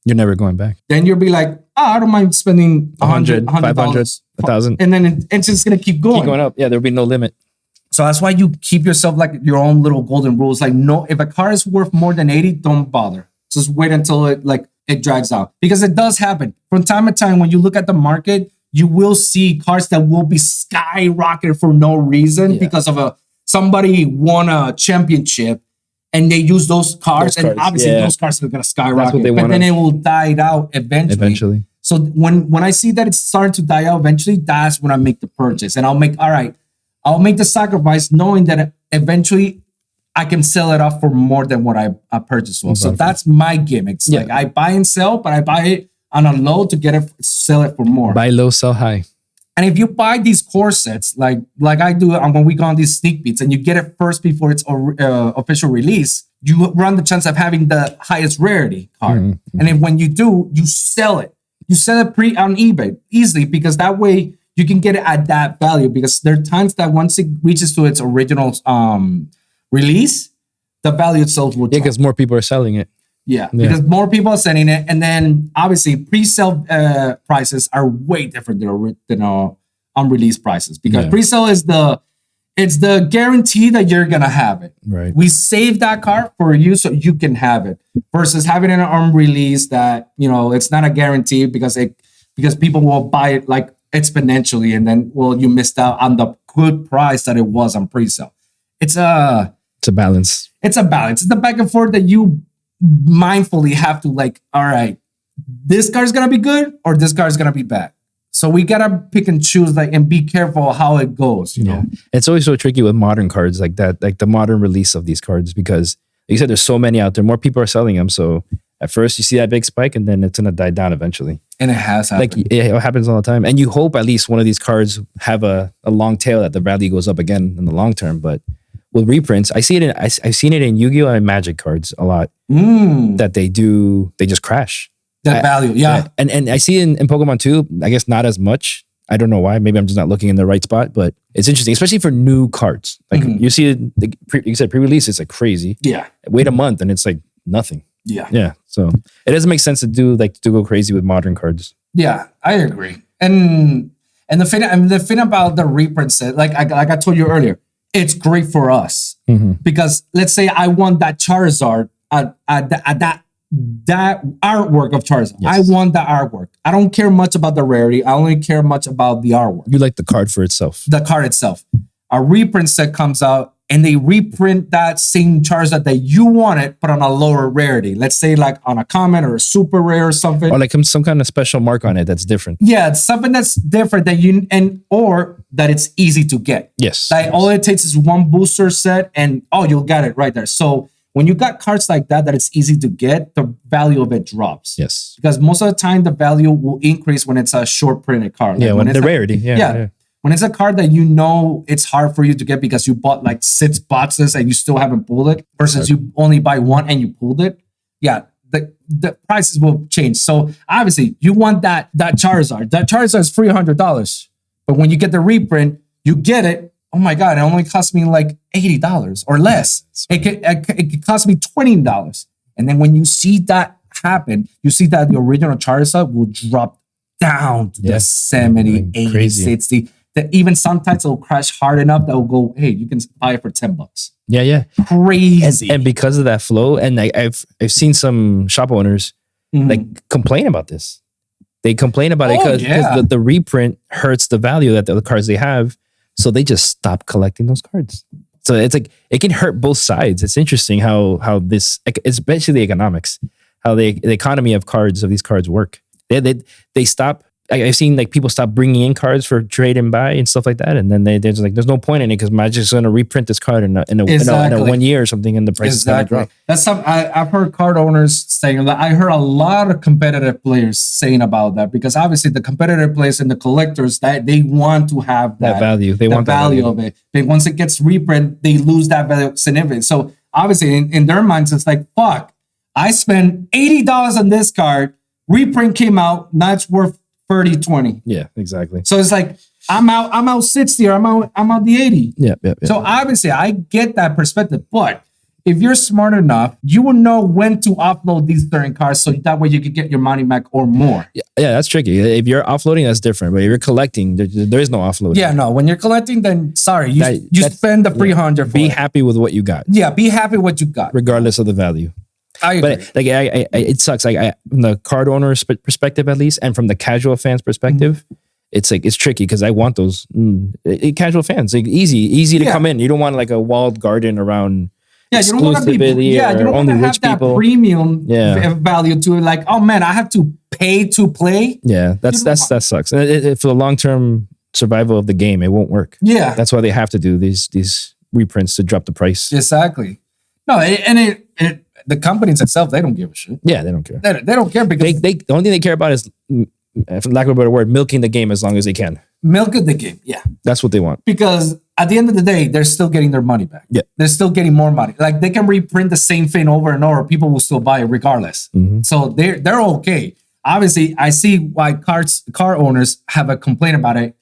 you're never going back. then you'll be like, I don't mind spending $100, 500, 1,000. And then it's just going to keep going. Keep going up. Yeah, there'll be no limit. So that's why you keep yourself like your own little golden rules. Like, no, if a car is worth more than 80, don't bother. Just wait until it drags out. Because it does happen. From time to time, when you look at the market, you will see cars that will be skyrocketed for no reason because of somebody won a championship and they use those cars. And obviously those cars are going to skyrocket. But then it will die out eventually. So when I see that it's starting to die out eventually, that's when I make the purchase. And I'll make the sacrifice knowing that eventually I can sell it off for more than what I purchased for. So that's my gimmicks. Like I buy and sell, but I buy it on a low to sell it for more. Buy low, sell high. And if you buy these core sets, like I do when we go on these sneak peeks and you get it first before its official release, you run the chance of having the highest rarity card. And when you do, you sell it. You sell it on eBay easily because that way you can get it at that value, because there are times that once it reaches to its original release, the value itself will drop. Because more people are selling it. Yeah, because more people are selling it. And then obviously pre-sale prices are way different than unreleased prices, because pre-sale is the guarantee that you're going to have it. Right. We save that card for you so you can have it, versus having an unreleased that, it's not a guarantee because people will buy it like exponentially, and then you missed out on the good price that it was on pre-sale. It's a balance. It's a balance. It's the back and forth that you mindfully have to all right, this card is gonna be good or this card is gonna be bad. So we gotta pick and choose and be careful how it goes. You know, it's always so tricky with modern cards like that, like the modern release of these cards, because like you said, there's so many out there. More people are selling them, so at first you see that big spike and then it's gonna die down eventually. And it has happened. Like it happens all the time. And you hope at least one of these cards have a long tail that the value goes up again in the long term. But with reprints, I've seen it in Yu-Gi-Oh! And Magic cards a lot. That they just crash. That value, yeah. And I see it in Pokemon too. I guess not as much. I don't know why. Maybe I'm just not looking in the right spot, but it's interesting, especially for new cards. Like you see, you said pre-release, it's like crazy. Yeah. Wait a month and it's like nothing. Yeah. Yeah. So it doesn't make sense to go crazy with modern cards. Yeah, I agree. And the thing about the reprint set, like I told you earlier, it's great for us because let's say I want that Charizard at that artwork of Charizard. Yes. I want the artwork. I don't care much about the rarity. I only care much about the artwork. You like the card for itself. The card itself. A reprint set comes out and they reprint that same Charizard that you wanted, but on a lower rarity. Let's say like on a common or a super rare or something. Or like some kind of special mark on it that's different. Yeah, it's something that's different that or that it's easy to get. Yes. Like all it takes is one booster set and you'll get it right there. So when you got cards like that it's easy to get, the value of it drops. Yes. Because most of the time the value will increase when it's a short printed card. Yeah, Like when it's the rarity. Yeah. When it's a card that it's hard for you to get because you bought like 6 boxes and you still haven't pulled it versus you only buy one and you pulled it. Yeah, the prices will change. So obviously you want that Charizard. That Charizard is $300. But when you get the reprint, you get it. Oh my God, it only cost me like $80 or less. It could cost me $20. And then when you see that happen, you see that the original Charizard will drop down to the 70, 80, crazy. 60. That even sometimes it'll crash hard enough that will go, hey, you can buy it for $10. Yeah. Crazy. And because of that flow, and I've seen some shop owners like complain about this. They complain about it because the reprint hurts the value that the cards they have. So they just stop collecting those cards. So it's like it can hurt both sides. It's interesting how this, especially the economics, how the economy of these cards work. They stop. I've seen like people stop bringing in cards for trade and buy and stuff like that, and then they're just like, "There's no point in it because Magic's going to reprint this card in a 1 year or something, and the price is going to drop." That's something I've heard card owners saying. I heard a lot of competitive players saying about that because obviously the competitive players and the collectors that they want to have that value. They want the value of it. But once it gets reprint, they lose that value significantly. So obviously in their minds, it's like, "Fuck! I spent $80 on this card. Reprint came out. Now it's worth 30, 20. Yeah, exactly. So it's like I'm out 60 or I'm out the 80. Yeah. So obviously I get that perspective, but if you're smart enough, you will know when to offload these certain cards so that way you can get your money back or more. Yeah, that's tricky. If you're offloading, that's different. But if you're collecting, there is no offloading. Yeah, no. When you're collecting, then sorry, you spend the 300 for Be it. happy with what you got. Yeah, be happy what you got. Regardless of the value. I agree. But like, it sucks. Like, from the card owner's perspective, at least, and from the casual fans' perspective, it's like it's tricky because I want those casual fans. Like easy to come in. You don't want like a walled garden around. Yeah, you don't want to be. Yeah, you don't want to have that premium value to it. Like, oh man, I have to pay to play. Yeah, that sucks. And for the long term survival of the game, it won't work. Yeah, that's why they have to do these reprints to drop the price. Exactly. No, the companies itself, they don't give a shit. Yeah, they don't care. They don't care because the only thing they care about is, for lack of a better word, milking the game as long as they can. Milking the game, yeah. That's what they want. Because at the end of the day, they're still getting their money back. Yeah. They're still getting more money. Like they can reprint the same thing over and over. People will still buy it regardless. So they're okay. Obviously, I see why car owners have a complaint about it.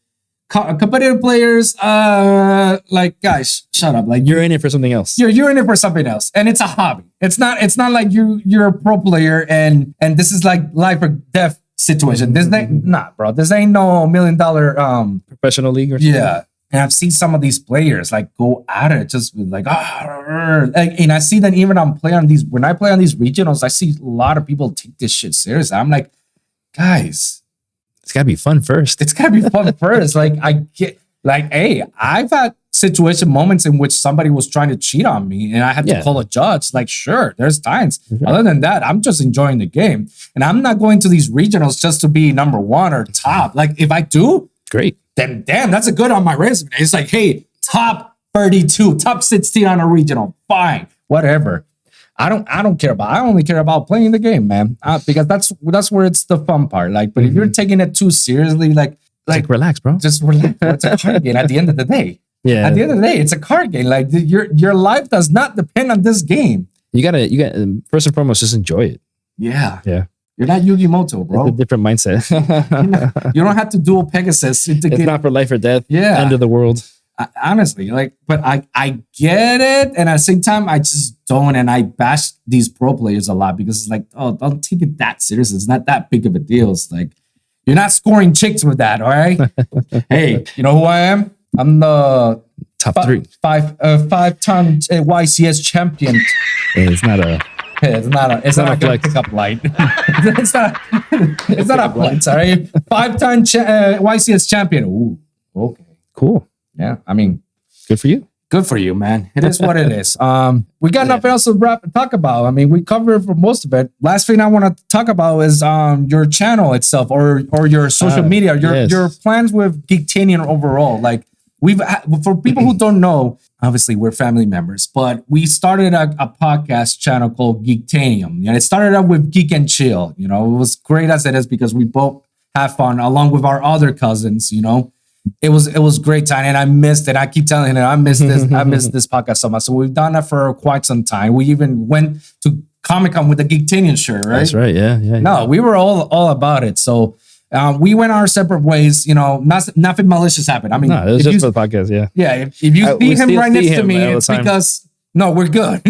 Competitive players, like, guys, shut up. Like you're in it for something else. You're in it for something else, and it's a hobby. It's not like you're a pro player and this is like life or death situation. This ain't bro. This ain't no $1 million professional league or something. Yeah. And I've seen some of these players like go at it, just like, and I see that even when I play on these regionals, I see a lot of people take this shit seriously. I'm like, guys. It's gotta be fun first. It's gotta be fun first. Like I get hey, I've had moments in which somebody was trying to cheat on me and I had to call a judge. Like, sure, there's times. Sure. Other than that, I'm just enjoying the game. And I'm not going to these regionals just to be number one or top. Like if I do, great. Then damn, that's a good on my resume. It's like, hey, top 32, top 16 on a regional. Fine, whatever. I don't care about. I only care about playing the game, man. Because that's where it's the fun part. Like, but if you're taking it too seriously, like relax, bro. Just relax. It's a card game. At the end of the day, at the end of the day, it's a card game. Like your life does not depend on this game. You gotta first and foremost just enjoy it. Yeah. You're not Yu-Gi-Oh, bro. It's a different mindset. You don't have to duel Pegasus. It's not for life or death. Yeah. End of the world. Honestly, but I get it, and at the same time, I just don't, and I bash these pro players a lot because it's like, oh, don't take it that serious. It's not that big of a deal. It's like you're not scoring chicks with that, all right? Hey, you know who I am? I'm the top 3, 5-time YCS champion. It's not a It's not a flex. pickup line. it's not a flex. All right, 5-time YCS champion. Ooh, okay, Cool. yeah. I mean, Good for you. good for you, man. It is what it is. We got nothing else to talk about. I mean, we covered for most of it. Last thing I want to talk about is your channel itself, or your social media, your plans with Geektanium overall. Like for people who don't know, obviously we're family members, but we started a podcast channel called Geektanium, and it started out with Geek and Chill. You know, it was great as it is because we both have fun along with our other cousins. You know. It was great time, and I missed it. I keep telling him I missed this. I missed this podcast so much. So we've done that for quite some time. We even went to Comic-Con with the Geektanium shirt, right? That's right. Yeah. No, we were all about it. So we went our separate ways. You know, nothing malicious happened. I mean, No, it was just for the podcast. Yeah. yeah. If you see we him still right see next to him me, all the it's time. because no, we're good.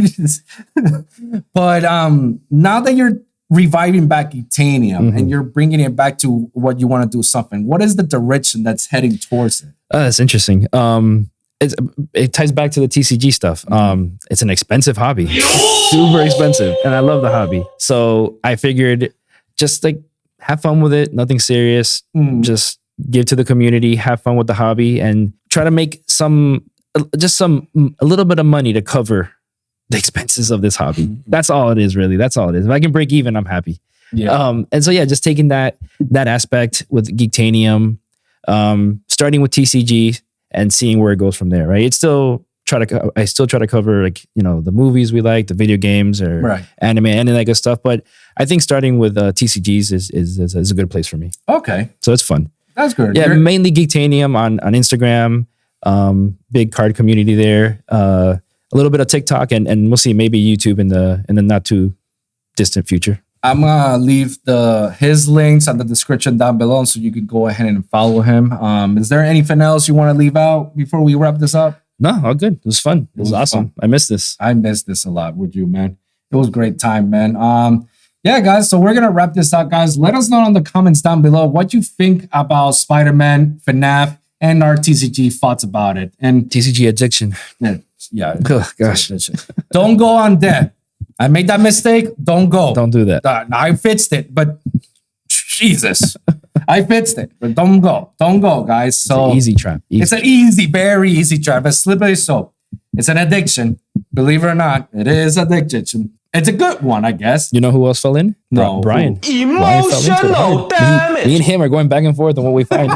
But now that you're reviving back Geektanium and you're bringing it back to what you want to do something, what is the direction that's heading towards it? That's interesting. It ties back to the TCG stuff. It's an expensive hobby, super expensive, and I love the hobby. So I figured, just like have fun with it, nothing serious. Just give to the community, have fun with the hobby, and try to make a little bit of money to cover the expenses of this hobby. That's all it is, really. That's all it is. If I can break even, I'm happy. Yeah. And so yeah, just taking that aspect with Geektanium, starting with TCG and seeing where it goes from there. Right. I still try to cover, like, you know, the movies we like, the video games, or anime, and that good stuff. But I think starting with TCGs is a good place for me. Okay. So it's fun. That's good. Yeah, mainly Geektanium on Instagram. Big card community there. A little bit of TikTok, and we'll see, maybe YouTube in the not too distant future. I'm gonna leave his links on the description down below, so you can go ahead and follow him. Is there anything else you want to leave out before we wrap this up? No, all good. It was fun. It was awesome. Fun. I missed this. I missed this a lot with you, man. It was a great time, man. Yeah, guys. So we're gonna wrap this up, guys. Let us know in the comments down below what you think about Spider-Man, FNAF, and our TCG thoughts about it. And TCG addiction. yeah, Oh, gosh. don't go on that. I made that mistake. Don't go. Don't do that. I fixed it, but Jesus, I fixed it. But don't go. Don't go, guys. So It's an easy trap. it's an easy, very easy trap. A slippery slope. It's an addiction. Believe it or not, it is addiction. It's a good one, I guess. You know who else fell in? No. Brian. Emotional damage. Me and him are going back and forth on what we find.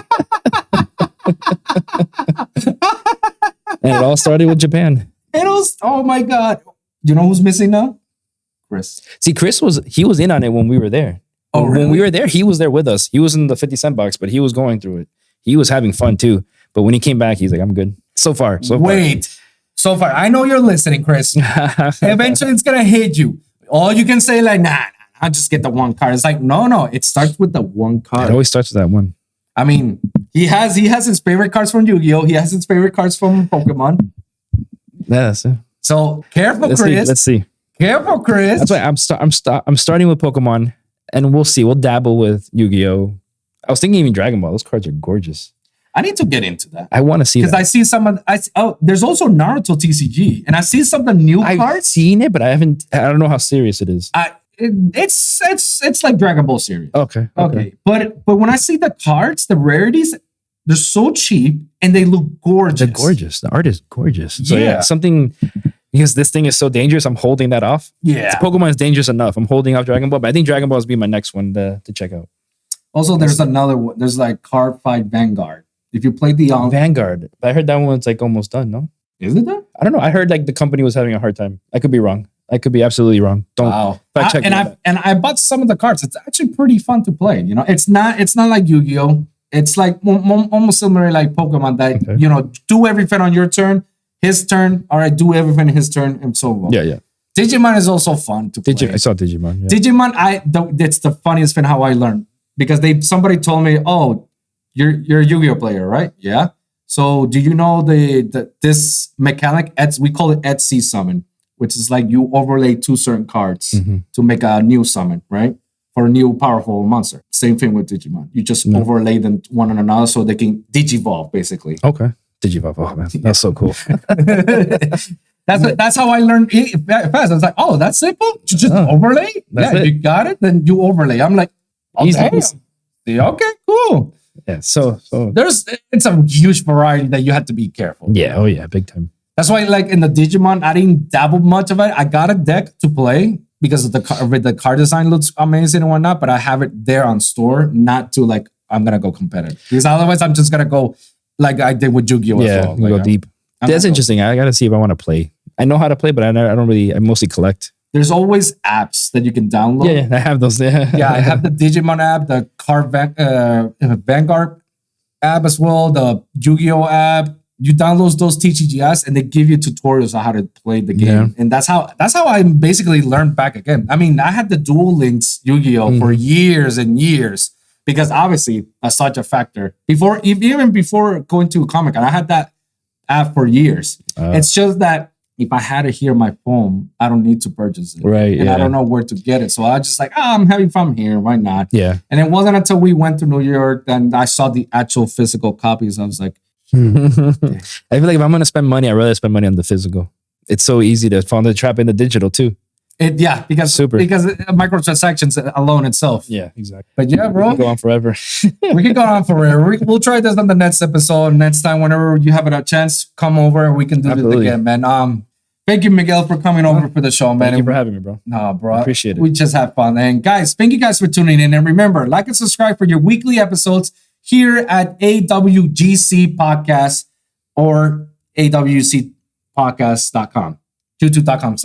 And it all started with Japan. It was, oh my God. You know who's missing now? Chris. See, Chris was in on it when we were there. Oh, really? When we were there, he was there with us. He was in the 50-cent box, but he was going through it. He was having fun too. But when he came back, he's like, I'm good. So far. Wait. So far. I know you're listening, Chris. Eventually it's going to hit you. All you can say, like, nah, I'll just get the one card. It's like, no. It starts with the one card. It always starts with that one. I mean, he has his favorite cards from Yu-Gi-Oh! He has his favorite cards from Pokemon. Yeah, that's it. So careful, Let's Chris. see. Careful, Chris. That's why I'm starting with Pokemon, and we'll see. We'll dabble with Yu-Gi-Oh! I was thinking even Dragon Ball. Those cards are gorgeous. I need to get into that. I want to see that. Because I see there's also Naruto TCG, and I see some of the new I've cards. seen it, but I don't know how serious it is. It's like Dragon Ball series. Okay. But when I see the cards, the rarities, they're so cheap and they look gorgeous. They're gorgeous. The art is gorgeous. So Yeah. something, because this thing is so dangerous, I'm holding that off. Yeah. Pokemon is dangerous enough. I'm holding off Dragon Ball, but I think Dragon Ball will be my next one to check out. Also, there's another one. There's like Card Fight Vanguard. If you played the Vanguard. But I heard that one's like almost done, no? is it done? I don't know. I heard like the company was having a hard time. I could be wrong. I could be absolutely wrong. Don't fact check me on that. I bought some of the cards. It's actually pretty fun to play. You know, it's not like Yu-Gi-Oh! It's like almost similar like Pokemon that you know, do everything on your turn, his turn. All right, do everything his turn, and so on. Yeah. Digimon is also fun to play. I saw Digimon. Yeah. Digimon, that's the funniest thing how I learned, because somebody told me, oh, you're a Yu-Gi-Oh player, right? Yeah. So do you know this mechanic? We call it Etsy summon, which is like you overlay 2 certain cards to make a new summon, right? For a new powerful monster. Same thing with Digimon. You just overlay them one on another so they can digivolve, basically. Okay. Digivolve. Oh man, that's so cool. That's how I learned fast. I was like, oh, that's simple. You just overlay. Yeah, you got it. Then you overlay. I'm like, okay, okay, cool. Yeah. So it's a huge variety that you have to be careful. Yeah. Oh yeah, big time. That's why, like in the Digimon, I didn't dabble much of it. I got a deck to play because of the card design looks amazing and whatnot. But I have it there on store, not to like I'm gonna go competitive because otherwise I'm just gonna go like I did with Yu-Gi-Oh as well. Go deep. That's interesting. I gotta see if I want to play. I know how to play, but I don't really. I mostly collect. There's always apps that you can download. Yeah, I have those. Yeah, I have the Digimon app, the Card Vanguard app as well, the Yu-Gi-Oh app. You download those TCG apps and they give you tutorials on how to play the game. Yeah. And that's how I basically learned back again. I mean, I had the Dual Links Yu-Gi-Oh for years and years because obviously that's such a factor. Even before going to Comic-Con, I had that app for years. It's just that if I had it here on my phone, I don't need to purchase it. Right. And I don't know where to get it. So I was just like, I'm having fun here. Why not? Yeah. And it wasn't until we went to New York and I saw the actual physical copies. I was like, I feel like if I'm going to spend money, I'd rather spend money on the physical. It's so easy to fall into the trap in the digital too. Because microtransactions alone itself. Yeah, exactly. But yeah, bro. We can go on forever. We can go on forever. We'll try this on the next episode. Next time, whenever you have a chance, come over and we can do this again, man. Thank you, Miguel, for coming over for the show, man. Thank you for having me, bro. No, bro. I appreciate it. We just have fun. And guys, thank you guys for tuning in. And remember, like and subscribe for your weekly episodes here at AWGC Podcast or AWCpodcast.com. YouTube.com/,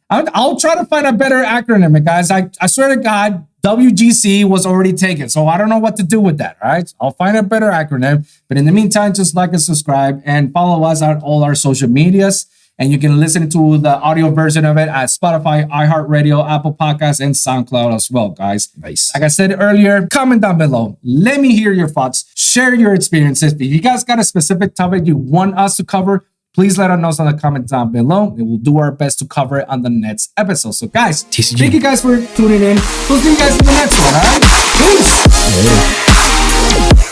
I'll try to find a better acronym, guys. I swear to God, WGC was already taken. So I don't know what to do with that, all right? I'll find a better acronym. But in the meantime, just like and subscribe and follow us on all our social medias. And you can listen to the audio version of it at Spotify, iHeartRadio, Apple Podcasts, and SoundCloud as well, guys. Nice. Like I said earlier, comment down below. Let me hear your thoughts. Share your experiences. If you guys got a specific topic you want us to cover, please let us know in the comments down below. And we'll do our best to cover it on the next episode. So, guys, TCG. Thank you guys for tuning in. We'll see you guys in the next one, all right? Peace. Yeah.